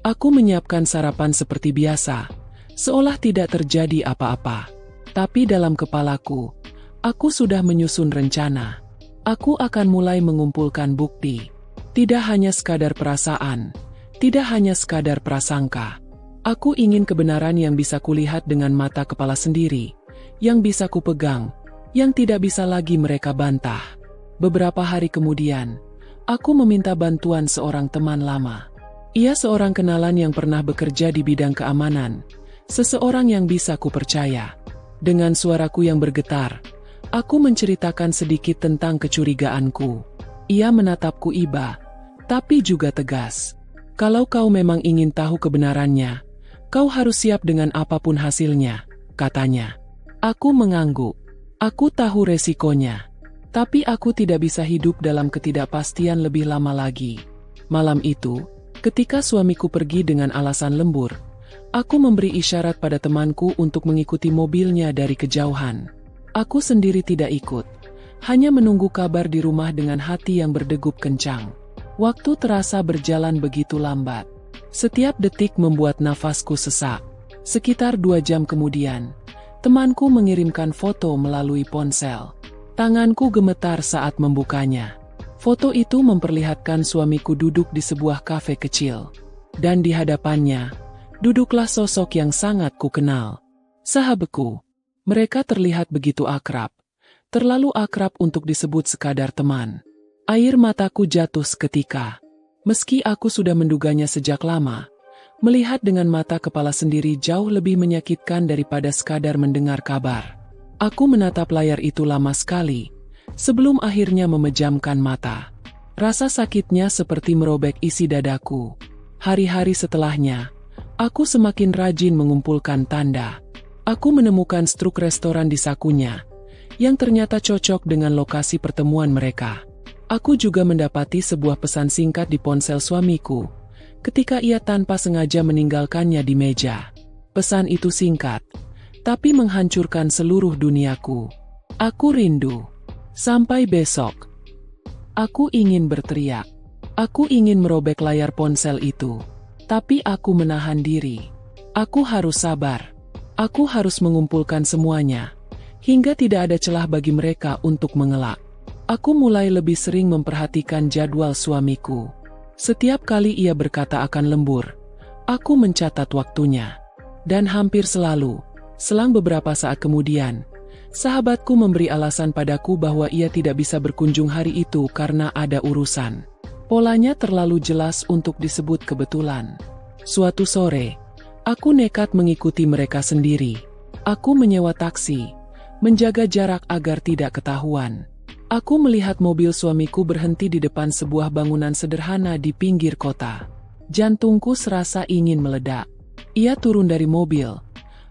Aku menyiapkan sarapan seperti biasa, seolah tidak terjadi apa-apa. Tapi dalam kepalaku, aku sudah menyusun rencana. Aku akan mulai mengumpulkan bukti. Tidak hanya sekadar perasaan, tidak hanya sekadar prasangka. Aku ingin kebenaran yang bisa kulihat dengan mata kepala sendiri, yang bisa kupegang, yang tidak bisa lagi mereka bantah. Beberapa hari kemudian, aku meminta bantuan seorang teman lama. Ia seorang kenalan yang pernah bekerja di bidang keamanan, seseorang yang bisa kupercaya. Dengan suaraku yang bergetar, aku menceritakan sedikit tentang kecurigaanku. Ia menatapku iba, tapi juga tegas. Kalau kau memang ingin tahu kebenarannya, kau harus siap dengan apapun hasilnya, katanya. Aku mengangguk. Aku tahu resikonya. Tapi aku tidak bisa hidup dalam ketidakpastian lebih lama lagi. Malam itu, ketika suamiku pergi dengan alasan lembur, aku memberi isyarat pada temanku untuk mengikuti mobilnya dari kejauhan. Aku sendiri tidak ikut, hanya menunggu kabar di rumah dengan hati yang berdegup kencang. Waktu terasa berjalan begitu lambat. Setiap detik membuat nafasku sesak. Sekitar 2 jam kemudian, temanku mengirimkan foto melalui ponsel. Tanganku gemetar saat membukanya. Foto itu memperlihatkan suamiku duduk di sebuah kafe kecil. Dan di hadapannya, duduklah sosok yang sangat kukenal. Sahabatku. Mereka terlihat begitu akrab. Terlalu akrab untuk disebut sekadar teman. Air mataku jatuh seketika. Meski aku sudah menduganya sejak lama, melihat dengan mata kepala sendiri jauh lebih menyakitkan daripada sekadar mendengar kabar. Aku menatap layar itu lama sekali, sebelum akhirnya memejamkan mata. Rasa sakitnya seperti merobek isi dadaku. Hari-hari setelahnya, aku semakin rajin mengumpulkan tanda. Aku menemukan struk restoran di sakunya, yang ternyata cocok dengan lokasi pertemuan mereka. Aku juga mendapati sebuah pesan singkat di ponsel suamiku, ketika ia tanpa sengaja meninggalkannya di meja. Pesan itu singkat, tapi menghancurkan seluruh duniaku. Aku rindu. Sampai besok. Aku ingin berteriak. Aku ingin merobek layar ponsel itu. Tapi aku menahan diri. Aku harus sabar. Aku harus mengumpulkan semuanya, hingga tidak ada celah bagi mereka untuk mengelak. Aku mulai lebih sering memperhatikan jadwal suamiku. Setiap kali ia berkata akan lembur, aku mencatat waktunya. Dan hampir selalu, selang beberapa saat kemudian, sahabatku memberi alasan padaku bahwa ia tidak bisa berkunjung hari itu karena ada urusan. Polanya terlalu jelas untuk disebut kebetulan. Suatu sore, aku nekat mengikuti mereka sendiri. Aku menyewa taksi, menjaga jarak agar tidak ketahuan. Aku melihat mobil suamiku berhenti di depan sebuah bangunan sederhana di pinggir kota. Jantungku serasa ingin meledak. Ia turun dari mobil.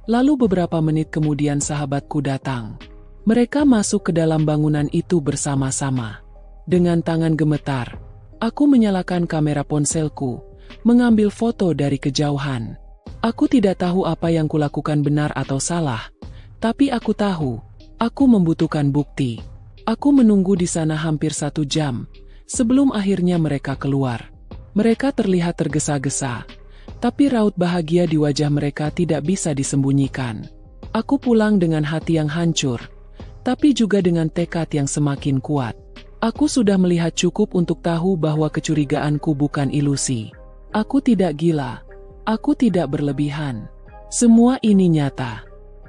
Lalu beberapa menit kemudian sahabatku datang. Mereka masuk ke dalam bangunan itu bersama-sama. Dengan tangan gemetar, aku menyalakan kamera ponselku, mengambil foto dari kejauhan. Aku tidak tahu apa yang kulakukan benar atau salah, tapi aku tahu, aku membutuhkan bukti. Aku menunggu di sana hampir 1 jam, sebelum akhirnya mereka keluar. Mereka terlihat tergesa-gesa, tapi raut bahagia di wajah mereka tidak bisa disembunyikan. Aku pulang dengan hati yang hancur, tapi juga dengan tekad yang semakin kuat. Aku sudah melihat cukup untuk tahu bahwa kecurigaanku bukan ilusi. Aku tidak gila, aku tidak berlebihan. Semua ini nyata.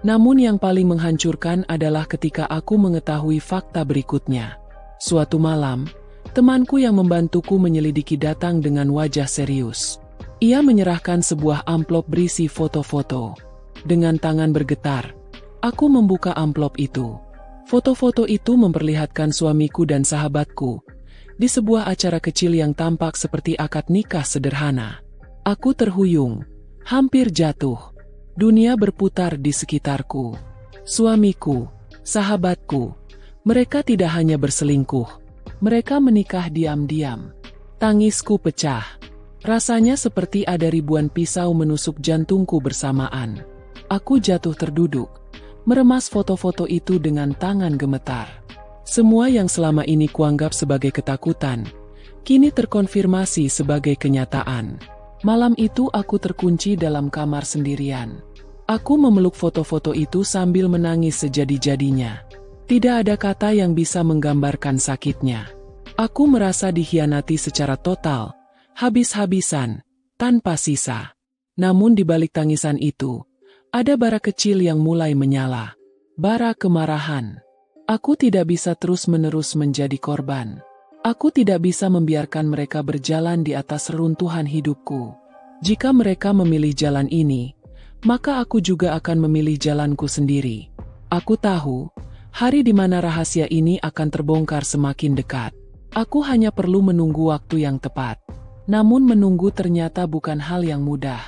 Namun yang paling menghancurkan adalah ketika aku mengetahui fakta berikutnya. Suatu malam, temanku yang membantuku menyelidiki datang dengan wajah serius. Ia menyerahkan sebuah amplop berisi foto-foto. Dengan tangan bergetar, aku membuka amplop itu. Foto-foto itu memperlihatkan suamiku dan sahabatku di sebuah acara kecil yang tampak seperti akad nikah sederhana. Aku terhuyung, hampir jatuh. Dunia berputar di sekitarku. Suamiku, sahabatku, mereka tidak hanya berselingkuh, mereka menikah diam-diam. Tangisku pecah. Rasanya seperti ada ribuan pisau menusuk jantungku bersamaan. Aku jatuh terduduk, meremas foto-foto itu dengan tangan gemetar. Semua yang selama ini kuanggap sebagai ketakutan, kini terkonfirmasi sebagai kenyataan. Malam itu aku terkunci dalam kamar sendirian. Aku memeluk foto-foto itu sambil menangis sejadi-jadinya. Tidak ada kata yang bisa menggambarkan sakitnya. Aku merasa dikhianati secara total, habis-habisan, tanpa sisa. Namun di balik tangisan itu, ada bara kecil yang mulai menyala. Bara kemarahan. Aku tidak bisa terus-menerus menjadi korban. Aku tidak bisa membiarkan mereka berjalan di atas reruntuhan hidupku. Jika mereka memilih jalan ini, maka aku juga akan memilih jalanku sendiri. Aku tahu, hari di mana rahasia ini akan terbongkar semakin dekat. Aku hanya perlu menunggu waktu yang tepat. Namun menunggu ternyata bukan hal yang mudah.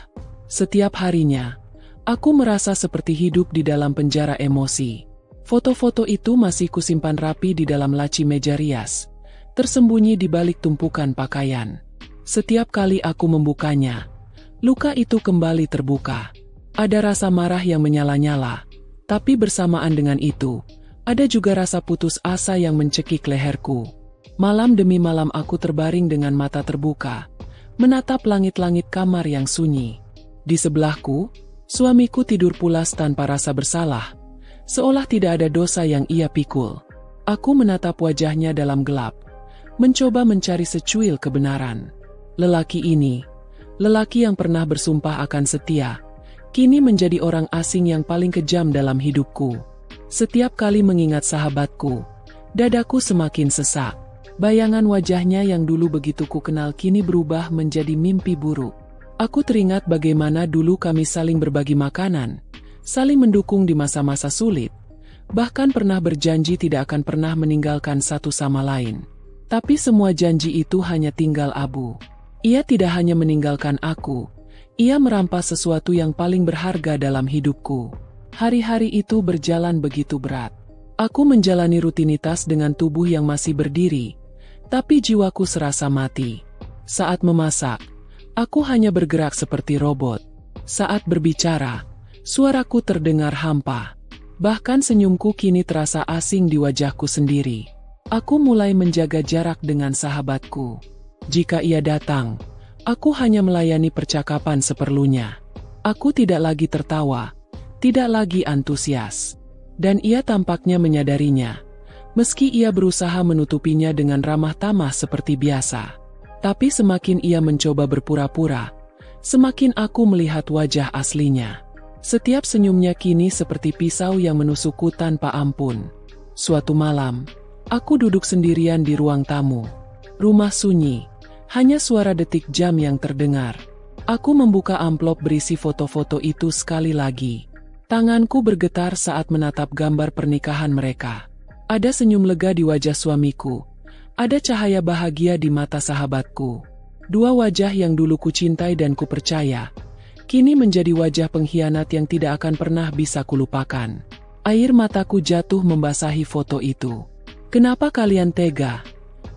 Setiap harinya, aku merasa seperti hidup di dalam penjara emosi. Foto-foto itu masih kusimpan rapi di dalam laci meja rias, tersembunyi di balik tumpukan pakaian. Setiap kali aku membukanya, luka itu kembali terbuka. Ada rasa marah yang menyala-nyala, tapi bersamaan dengan itu, ada juga rasa putus asa yang mencekik leherku. Malam demi malam aku terbaring dengan mata terbuka, menatap langit-langit kamar yang sunyi. Di sebelahku, suamiku tidur pulas tanpa rasa bersalah, seolah tidak ada dosa yang ia pikul. Aku menatap wajahnya dalam gelap, mencoba mencari secuil kebenaran. Lelaki ini, lelaki yang pernah bersumpah akan setia, kini menjadi orang asing yang paling kejam dalam hidupku. Setiap kali mengingat sahabatku, dadaku semakin sesak. Bayangan wajahnya yang dulu begitu ku kenal kini berubah menjadi mimpi buruk. Aku teringat bagaimana dulu kami saling berbagi makanan, saling mendukung di masa-masa sulit, bahkan pernah berjanji tidak akan pernah meninggalkan satu sama lain. Tapi semua janji itu hanya tinggal abu. Ia tidak hanya meninggalkan aku, ia merampas sesuatu yang paling berharga dalam hidupku. Hari-hari itu berjalan begitu berat. Aku menjalani rutinitas dengan tubuh yang masih berdiri, tapi jiwaku serasa mati. Saat memasak, aku hanya bergerak seperti robot. Saat berbicara, suaraku terdengar hampa. Bahkan senyumku kini terasa asing di wajahku sendiri. Aku mulai menjaga jarak dengan sahabatku. Jika ia datang, aku hanya melayani percakapan seperlunya. Aku tidak lagi tertawa, tidak lagi antusias. Dan ia tampaknya menyadarinya, meski ia berusaha menutupinya dengan ramah tamah seperti biasa. Tapi semakin ia mencoba berpura-pura, semakin aku melihat wajah aslinya. Setiap senyumnya kini seperti pisau yang menusukku tanpa ampun. Suatu malam, aku duduk sendirian di ruang tamu. Rumah sunyi, hanya suara detik jam yang terdengar. Aku membuka amplop berisi foto-foto itu sekali lagi. Tanganku bergetar saat menatap gambar pernikahan mereka. Ada senyum lega di wajah suamiku. Ada cahaya bahagia di mata sahabatku. Dua wajah yang dulu kucintai dan kupercaya, kini menjadi wajah pengkhianat yang tidak akan pernah bisa kulupakan. Air mataku jatuh membasahi foto itu. "Kenapa kalian tega?"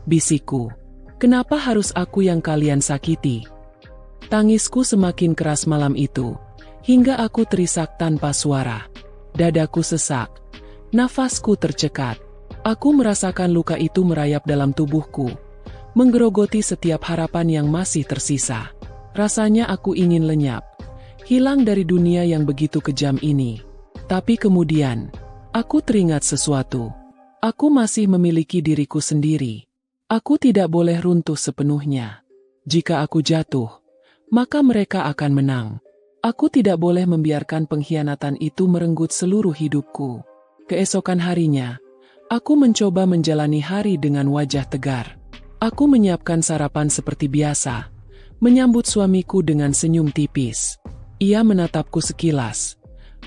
bisikku. "Kenapa harus aku yang kalian sakiti?" Tangisku semakin keras malam itu, hingga aku terisak tanpa suara. Dadaku sesak, nafasku tercekat. Aku merasakan luka itu merayap dalam tubuhku, menggerogoti setiap harapan yang masih tersisa. Rasanya aku ingin lenyap, hilang dari dunia yang begitu kejam ini. Tapi kemudian, aku teringat sesuatu. Aku masih memiliki diriku sendiri. Aku tidak boleh runtuh sepenuhnya. Jika aku jatuh, maka mereka akan menang. Aku tidak boleh membiarkan pengkhianatan itu merenggut seluruh hidupku. Keesokan harinya, aku mencoba menjalani hari dengan wajah tegar. Aku menyiapkan sarapan seperti biasa, menyambut suamiku dengan senyum tipis. Ia menatapku sekilas,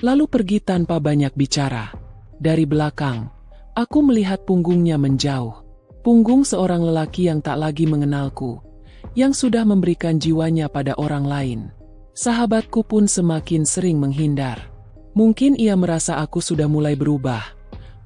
lalu pergi tanpa banyak bicara. Dari belakang, aku melihat punggungnya menjauh. Punggung seorang lelaki yang tak lagi mengenalku, yang sudah memberikan jiwanya pada orang lain. Sahabatku pun semakin sering menghindar. Mungkin ia merasa aku sudah mulai berubah.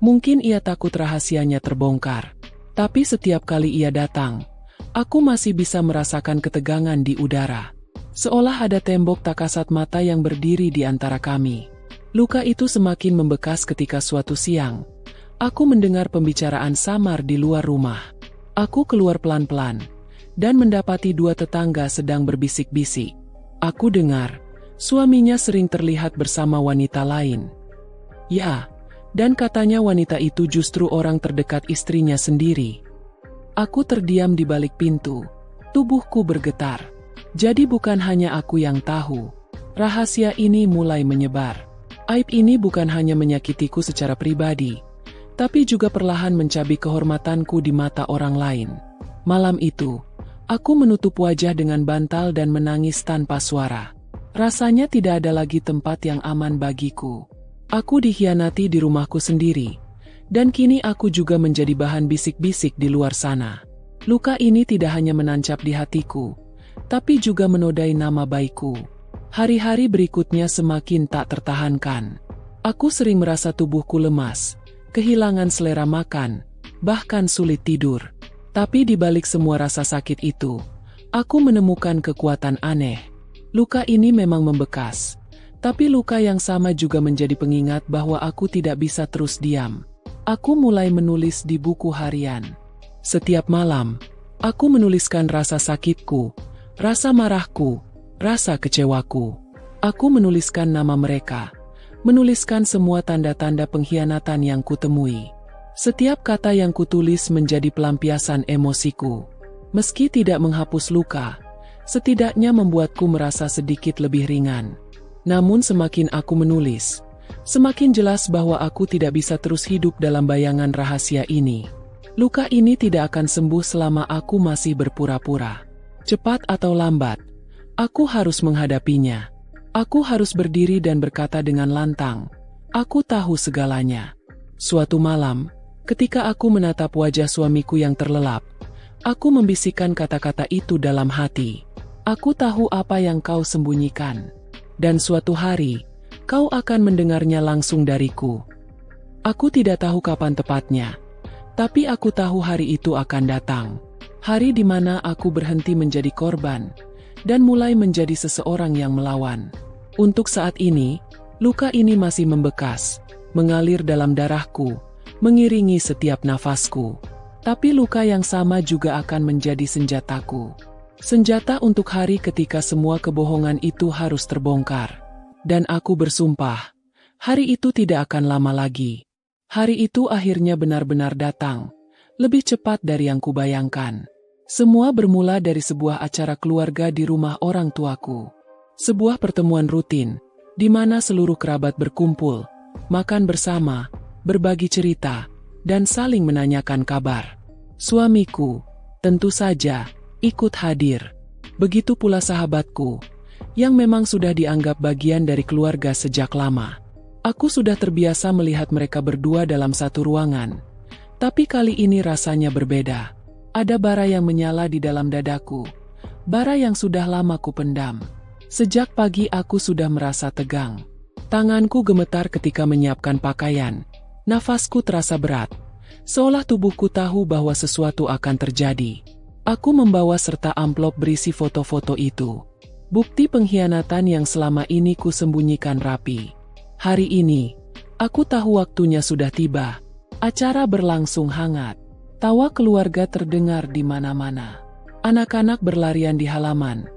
Mungkin ia takut rahasianya terbongkar. Tapi setiap kali ia datang, aku masih bisa merasakan ketegangan di udara. Seolah ada tembok tak kasat mata yang berdiri di antara kami. Luka itu semakin membekas ketika suatu siang, aku mendengar pembicaraan samar di luar rumah. Aku keluar pelan-pelan, dan mendapati dua tetangga sedang berbisik-bisik. Aku dengar, suaminya sering terlihat bersama wanita lain. Ya, dan katanya wanita itu justru orang terdekat istrinya sendiri. Aku terdiam di balik pintu. Tubuhku bergetar. Jadi bukan hanya aku yang tahu. Rahasia ini mulai menyebar. Aib ini bukan hanya menyakitiku secara pribadi, tapi juga perlahan mencabik kehormatanku di mata orang lain. Malam itu, aku menutup wajah dengan bantal dan menangis tanpa suara. Rasanya tidak ada lagi tempat yang aman bagiku. Aku dikhianati di rumahku sendiri, dan kini aku juga menjadi bahan bisik-bisik di luar sana. Luka ini tidak hanya menancap di hatiku, tapi juga menodai nama baikku. Hari-hari berikutnya semakin tak tertahankan. Aku sering merasa tubuhku lemas, kehilangan selera makan, bahkan sulit tidur. Tapi di balik semua rasa sakit itu, aku menemukan kekuatan aneh. Luka ini memang membekas, tapi luka yang sama juga menjadi pengingat bahwa aku tidak bisa terus diam. Aku mulai menulis di buku harian. Setiap malam, aku menuliskan rasa sakitku, rasa marahku, rasa kecewaku. Aku menuliskan nama mereka, menuliskan semua tanda-tanda pengkhianatan yang kutemui. Setiap kata yang kutulis menjadi pelampiasan emosiku. Meski tidak menghapus luka, setidaknya membuatku merasa sedikit lebih ringan. Namun semakin aku menulis, semakin jelas bahwa aku tidak bisa terus hidup dalam bayangan rahasia ini. Luka ini tidak akan sembuh selama aku masih berpura-pura. Cepat atau lambat, aku harus menghadapinya. Aku harus berdiri dan berkata dengan lantang, aku tahu segalanya. Suatu malam, ketika aku menatap wajah suamiku yang terlelap, aku membisikkan kata-kata itu dalam hati. Aku tahu apa yang kau sembunyikan. Dan suatu hari, kau akan mendengarnya langsung dariku. Aku tidak tahu kapan tepatnya, tapi aku tahu hari itu akan datang. Hari di mana aku berhenti menjadi korban, dan mulai menjadi seseorang yang melawan. Untuk saat ini, luka ini masih membekas, mengalir dalam darahku, mengiringi setiap nafasku. Tapi luka yang sama juga akan menjadi senjataku. Senjata untuk hari ketika semua kebohongan itu harus terbongkar. Dan aku bersumpah, hari itu tidak akan lama lagi. Hari itu akhirnya benar-benar datang, lebih cepat dari yang kubayangkan. Semua bermula dari sebuah acara keluarga di rumah orang tuaku. Sebuah pertemuan rutin, di mana seluruh kerabat berkumpul, makan bersama, berbagi cerita, dan saling menanyakan kabar. Suamiku, tentu saja, ikut hadir. Begitu pula sahabatku, yang memang sudah dianggap bagian dari keluarga sejak lama. Aku sudah terbiasa melihat mereka berdua dalam satu ruangan, tapi kali ini rasanya berbeda. Ada bara yang menyala di dalam dadaku, bara yang sudah lama kupendam. Sejak pagi aku sudah merasa tegang. Tanganku gemetar ketika menyiapkan pakaian, nafasku terasa berat, seolah tubuhku tahu bahwa sesuatu akan terjadi. Aku membawa serta amplop berisi foto-foto itu. Bukti pengkhianatan yang selama ini kusembunyikan rapi. Hari ini, aku tahu waktunya sudah tiba. Acara berlangsung hangat. Tawa keluarga terdengar di mana-mana. Anak-anak berlarian di halaman.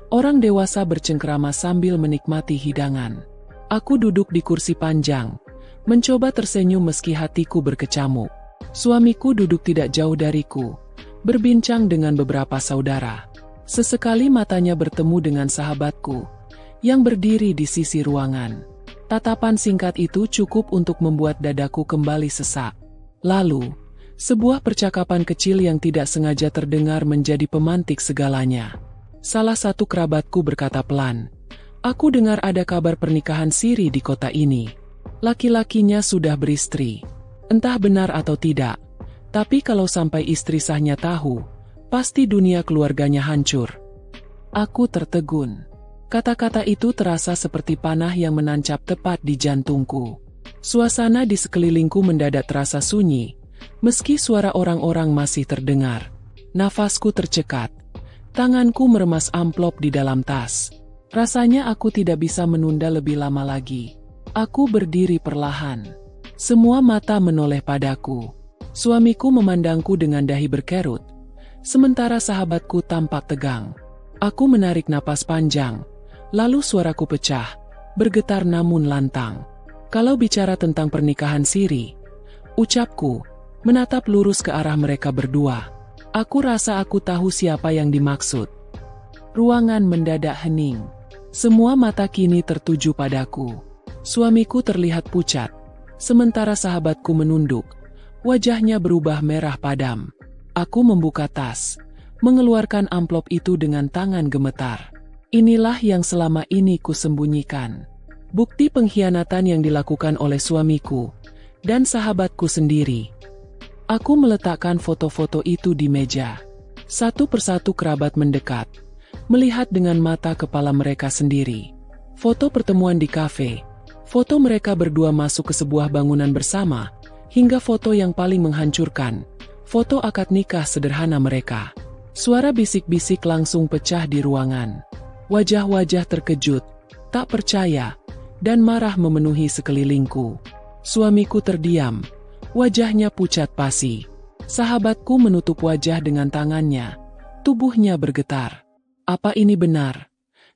Orang dewasa bercengkrama sambil menikmati hidangan. Aku duduk di kursi panjang, mencoba tersenyum meski hatiku berkecamuk. Suamiku duduk tidak jauh dariku, berbincang dengan beberapa saudara. Sesekali matanya bertemu dengan sahabatku, yang berdiri di sisi ruangan. Tatapan singkat itu cukup untuk membuat dadaku kembali sesak. Lalu, sebuah percakapan kecil yang tidak sengaja terdengar menjadi pemantik segalanya. Salah satu kerabatku berkata pelan, "Aku dengar ada kabar pernikahan siri di kota ini. Laki-lakinya sudah beristri. Entah benar atau tidak, tapi kalau sampai istri sahnya tahu, pasti dunia keluarganya hancur." Aku tertegun. Kata-kata itu terasa seperti panah yang menancap tepat di jantungku. Suasana di sekelilingku mendadak terasa sunyi, meski suara orang-orang masih terdengar. Nafasku tercekat. Tanganku meremas amplop di dalam tas. Rasanya aku tidak bisa menunda lebih lama lagi. Aku berdiri perlahan. Semua mata menoleh padaku. Suamiku memandangku dengan dahi berkerut, Sementara sahabatku tampak tegang. Aku menarik napas panjang, lalu suaraku pecah, bergetar namun lantang. Kalau bicara tentang pernikahan siri, ucapku, menatap lurus ke arah mereka berdua. Aku rasa aku tahu siapa yang dimaksud. Ruangan mendadak hening. Semua mata kini tertuju padaku. Suamiku terlihat pucat, sementara sahabatku menunduk. Wajahnya berubah merah padam. Aku membuka tas, mengeluarkan amplop itu dengan tangan gemetar. Inilah yang selama ini kusembunyikan. Bukti pengkhianatan yang dilakukan oleh suamiku dan sahabatku sendiri. Aku meletakkan foto-foto itu di meja. Satu persatu kerabat mendekat, melihat dengan mata kepala mereka sendiri. Foto pertemuan di kafe, foto mereka berdua masuk ke sebuah bangunan bersama, hingga foto yang paling menghancurkan, foto akad nikah sederhana mereka. Suara bisik-bisik langsung pecah di ruangan. Wajah-wajah terkejut, tak percaya, dan marah memenuhi sekelilingku. Suamiku terdiam, wajahnya pucat pasi. Sahabatku menutup wajah dengan tangannya, tubuhnya bergetar. "Apa ini benar?"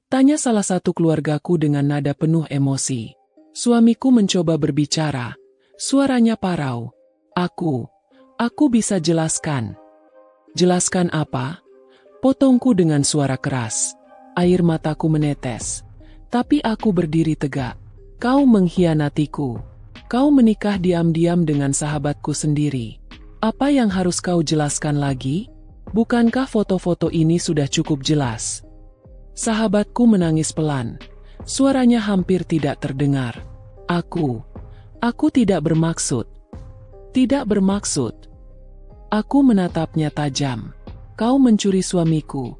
tanya salah satu keluargaku dengan nada penuh emosi. Suamiku mencoba berbicara, suaranya parau. Aku bisa jelaskan." "Jelaskan apa?" potongku dengan suara keras. Air mataku menetes. Tapi aku berdiri tegak. "Kau mengkhianatiku. Kau menikah diam-diam dengan sahabatku sendiri. Apa yang harus kau jelaskan lagi? Bukankah foto-foto ini sudah cukup jelas?" Sahabatku menangis pelan. Suaranya hampir tidak terdengar. Aku tidak bermaksud. Tidak bermaksud." Aku menatapnya tajam. "Kau mencuri suamiku,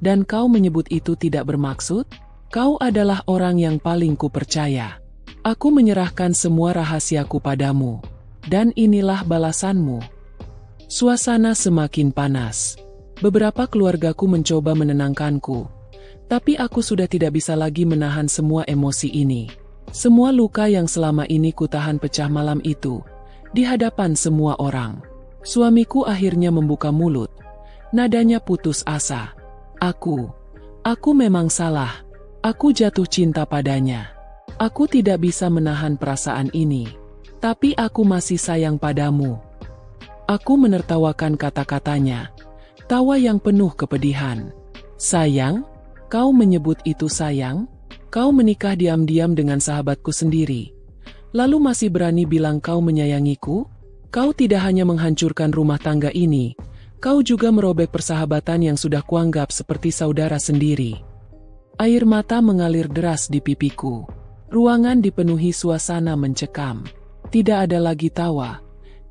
dan kau menyebut itu tidak bermaksud? Kau adalah orang yang paling kupercaya. Aku menyerahkan semua rahasiaku padamu, dan inilah balasanmu." Suasana semakin panas. Beberapa keluargaku mencoba menenangkanku, tapi aku sudah tidak bisa lagi menahan semua emosi ini. Semua luka yang selama ini kutahan pecah malam itu, di hadapan semua orang. Suamiku akhirnya membuka mulut. Nadanya putus asa. Aku memang salah. Aku jatuh cinta padanya. Aku tidak bisa menahan perasaan ini. Tapi aku masih sayang padamu." Aku menertawakan kata-katanya. Tawa yang penuh kepedihan. "Sayang? Kau menyebut itu sayang? Kau menikah diam-diam dengan sahabatku sendiri. Lalu masih berani bilang kau menyayangiku? Kau tidak hanya menghancurkan rumah tangga ini, kau juga merobek persahabatan yang sudah kuanggap seperti saudara sendiri." Air mata mengalir deras di pipiku. Ruangan dipenuhi suasana mencekam. Tidak ada lagi tawa,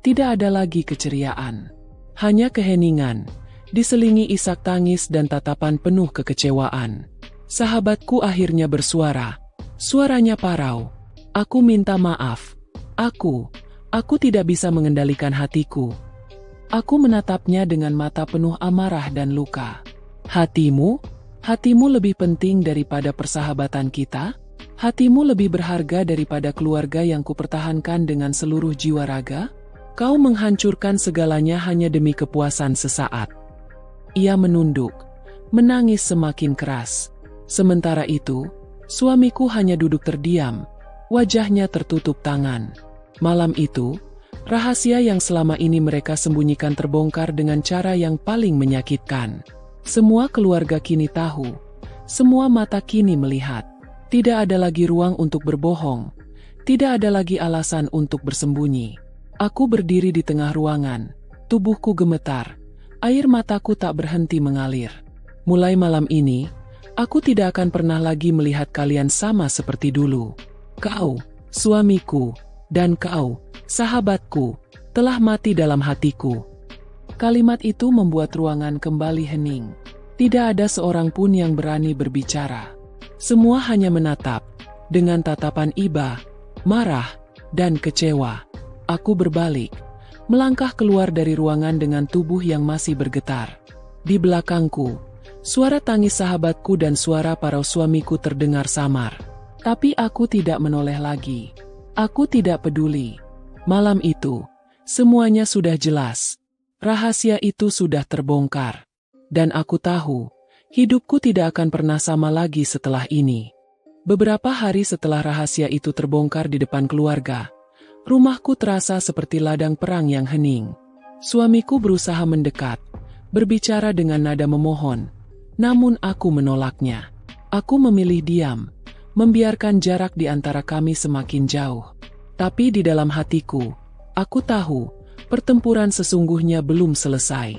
tidak ada lagi keceriaan. Hanya keheningan, diselingi isak tangis dan tatapan penuh kekecewaan. Sahabatku akhirnya bersuara. Suaranya parau. "Aku minta maaf. Aku tidak bisa mengendalikan hatiku." Aku menatapnya dengan mata penuh amarah dan luka. "Hatimu? Hatimu lebih penting daripada persahabatan kita? Hatimu lebih berharga daripada keluarga yang kupertahankan dengan seluruh jiwa raga? Kau menghancurkan segalanya hanya demi kepuasan sesaat." Ia menunduk, menangis semakin keras. Sementara itu, suamiku hanya duduk terdiam, wajahnya tertutup tangan. Malam itu, rahasia yang selama ini mereka sembunyikan terbongkar dengan cara yang paling menyakitkan. Semua keluarga kini tahu, semua mata kini melihat. Tidak ada lagi ruang untuk berbohong, tidak ada lagi alasan untuk bersembunyi. Aku berdiri di tengah ruangan, tubuhku gemetar, air mataku tak berhenti mengalir. Mulai malam ini, aku tidak akan pernah lagi melihat kalian sama seperti dulu. Kau, suamiku, dan kau, sahabatku, telah mati dalam hatiku. Kalimat itu membuat ruangan kembali hening. Tidak ada seorang pun yang berani berbicara. Semua hanya menatap, dengan tatapan iba, marah, dan kecewa. Aku berbalik, melangkah keluar dari ruangan dengan tubuh yang masih bergetar. Di belakangku, suara tangis sahabatku dan suara parau suamiku terdengar samar. Tapi aku tidak menoleh lagi. Aku tidak peduli. Malam itu, semuanya sudah jelas. Rahasia itu sudah terbongkar. Dan aku tahu, hidupku tidak akan pernah sama lagi setelah ini. Beberapa hari setelah rahasia itu terbongkar di depan keluarga, rumahku terasa seperti ladang perang yang hening. Suamiku berusaha mendekat, berbicara dengan nada memohon, namun aku menolaknya. Aku memilih diam, membiarkan jarak di antara kami semakin jauh. Tapi di dalam hatiku, aku tahu, pertempuran sesungguhnya belum selesai.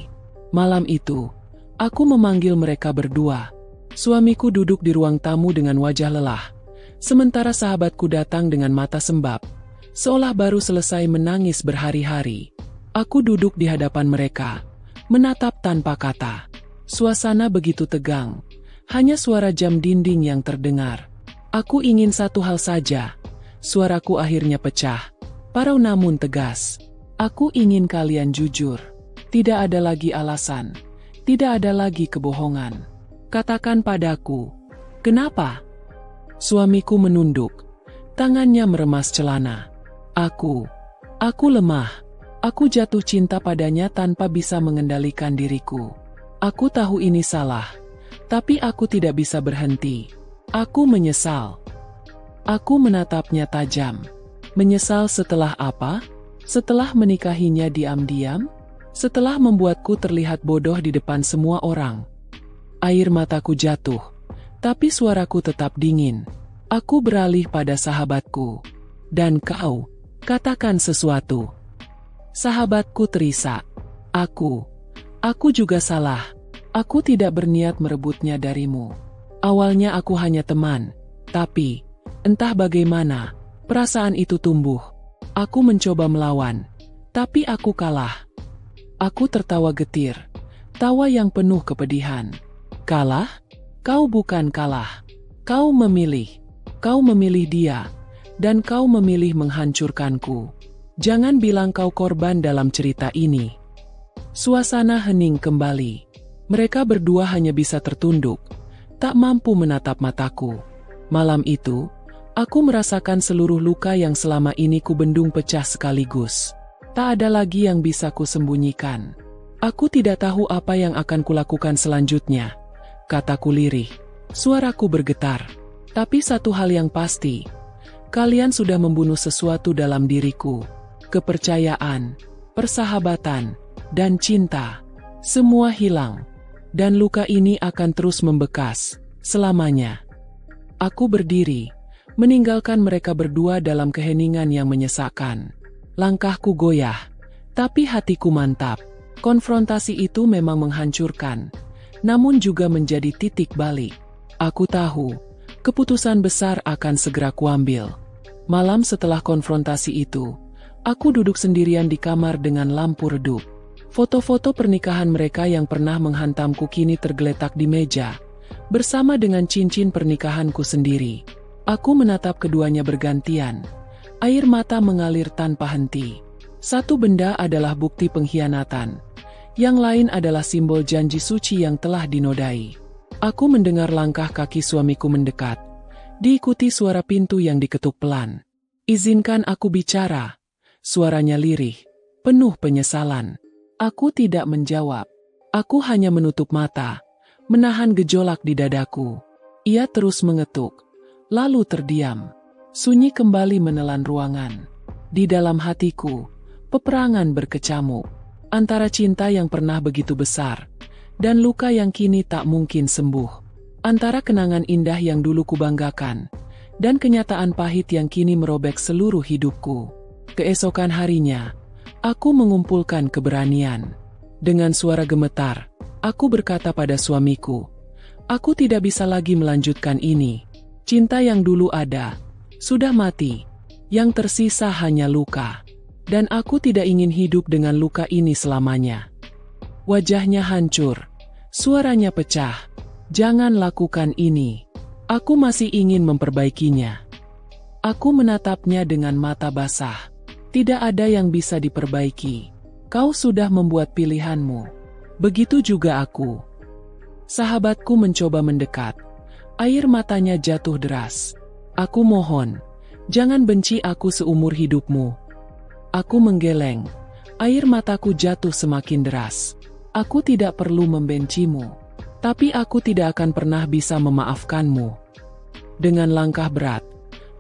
Malam itu, aku memanggil mereka berdua. Suamiku duduk di ruang tamu dengan wajah lelah, sementara sahabatku datang dengan mata sembab, seolah baru selesai menangis berhari-hari. Aku duduk di hadapan mereka, menatap tanpa kata. Suasana begitu tegang, hanya suara jam dinding yang terdengar. Aku ingin satu hal saja. Suaraku akhirnya pecah, parau namun tegas. Aku ingin kalian jujur. Tidak ada lagi alasan, tidak ada lagi kebohongan. Katakan padaku, kenapa? Suamiku menunduk, tangannya meremas celana. Aku lemah. Aku jatuh cinta padanya tanpa bisa mengendalikan diriku. Aku tahu ini salah, tapi aku tidak bisa berhenti. Aku menyesal. Aku menatapnya tajam. Menyesal setelah apa? Setelah menikahinya diam-diam? Setelah membuatku terlihat bodoh di depan semua orang? Air mataku jatuh, tapi suaraku tetap dingin. Aku beralih pada sahabatku. Dan kau, katakan sesuatu. Sahabatku terisak. Aku juga salah. Aku tidak berniat merebutnya darimu. Awalnya aku hanya teman, tapi entah bagaimana, perasaan itu tumbuh. Aku mencoba melawan, tapi aku kalah. Aku tertawa getir, tawa yang penuh kepedihan. Kalah? Kau bukan kalah. Kau memilih dia, dan kau memilih menghancurkanku. Jangan bilang kau korban dalam cerita ini. Suasana hening kembali. Mereka berdua hanya bisa tertunduk, tak mampu menatap mataku. Malam itu, aku merasakan seluruh luka yang selama ini kubendung pecah sekaligus. Tak ada lagi yang bisa kusembunyikan. Aku tidak tahu apa yang akan kulakukan selanjutnya. Kataku lirih, suaraku bergetar. Tapi satu hal yang pasti, kalian sudah membunuh sesuatu dalam diriku. Kepercayaan, persahabatan, dan cinta. Semua hilang. Dan luka ini akan terus membekas, selamanya. Aku berdiri, meninggalkan mereka berdua dalam keheningan yang menyesakkan. Langkahku goyah, tapi hatiku mantap. Konfrontasi itu memang menghancurkan, namun juga menjadi titik balik. Aku tahu, keputusan besar akan segera kuambil. Malam setelah konfrontasi itu, aku duduk sendirian di kamar dengan lampu redup. Foto-foto pernikahan mereka yang pernah menghantamku kini tergeletak di meja, bersama dengan cincin pernikahanku sendiri. Aku menatap keduanya bergantian. Air mata mengalir tanpa henti. Satu benda adalah bukti pengkhianatan. Yang lain adalah simbol janji suci yang telah dinodai. Aku mendengar langkah kaki suamiku mendekat, diikuti suara pintu yang diketuk pelan. Izinkan aku bicara. Suaranya lirih, penuh penyesalan. Aku tidak menjawab. Aku hanya menutup mata, menahan gejolak di dadaku. Ia terus mengetuk, lalu terdiam. Sunyi kembali menelan ruangan. Di dalam hatiku, peperangan berkecamuk. Antara cinta yang pernah begitu besar, dan luka yang kini tak mungkin sembuh. Antara kenangan indah yang dulu kubanggakan, dan kenyataan pahit yang kini merobek seluruh hidupku. Keesokan harinya, aku mengumpulkan keberanian. Dengan suara gemetar, aku berkata pada suamiku, aku tidak bisa lagi melanjutkan ini. Cinta yang dulu ada, sudah mati. Yang tersisa hanya luka. Dan aku tidak ingin hidup dengan luka ini selamanya. Wajahnya hancur, suaranya pecah. Jangan lakukan ini. Aku masih ingin memperbaikinya. Aku menatapnya dengan mata basah. Tidak ada yang bisa diperbaiki. Kau sudah membuat pilihanmu. Begitu juga aku. Sahabatku mencoba mendekat. Air matanya jatuh deras. Aku mohon, jangan benci aku seumur hidupmu. Aku menggeleng. Air mataku jatuh semakin deras. Aku tidak perlu membencimu, tapi aku tidak akan pernah bisa memaafkanmu. Dengan langkah berat,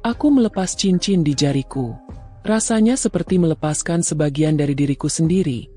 aku melepas cincin di jariku. Rasanya seperti melepaskan sebagian dari diriku sendiri,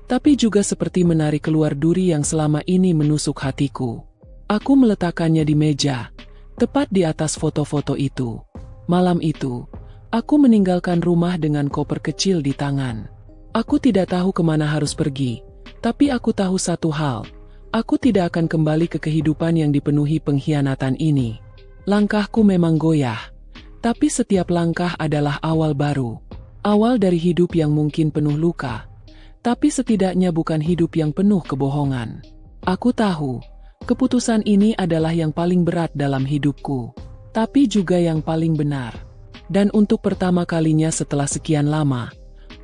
tapi juga seperti menarik keluar duri yang selama ini menusuk hatiku. Aku meletakkannya di meja, tepat di atas foto-foto itu. Malam itu, aku meninggalkan rumah dengan koper kecil di tangan. Aku tidak tahu kemana harus pergi, tapi aku tahu satu hal, aku tidak akan kembali ke kehidupan yang dipenuhi pengkhianatan ini. Langkahku memang goyah, tapi setiap langkah adalah awal baru. Awal dari hidup yang mungkin penuh luka, tapi setidaknya bukan hidup yang penuh kebohongan. Aku tahu, keputusan ini adalah yang paling berat dalam hidupku, tapi juga yang paling benar. Dan untuk pertama kalinya setelah sekian lama,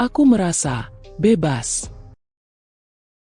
aku merasa bebas.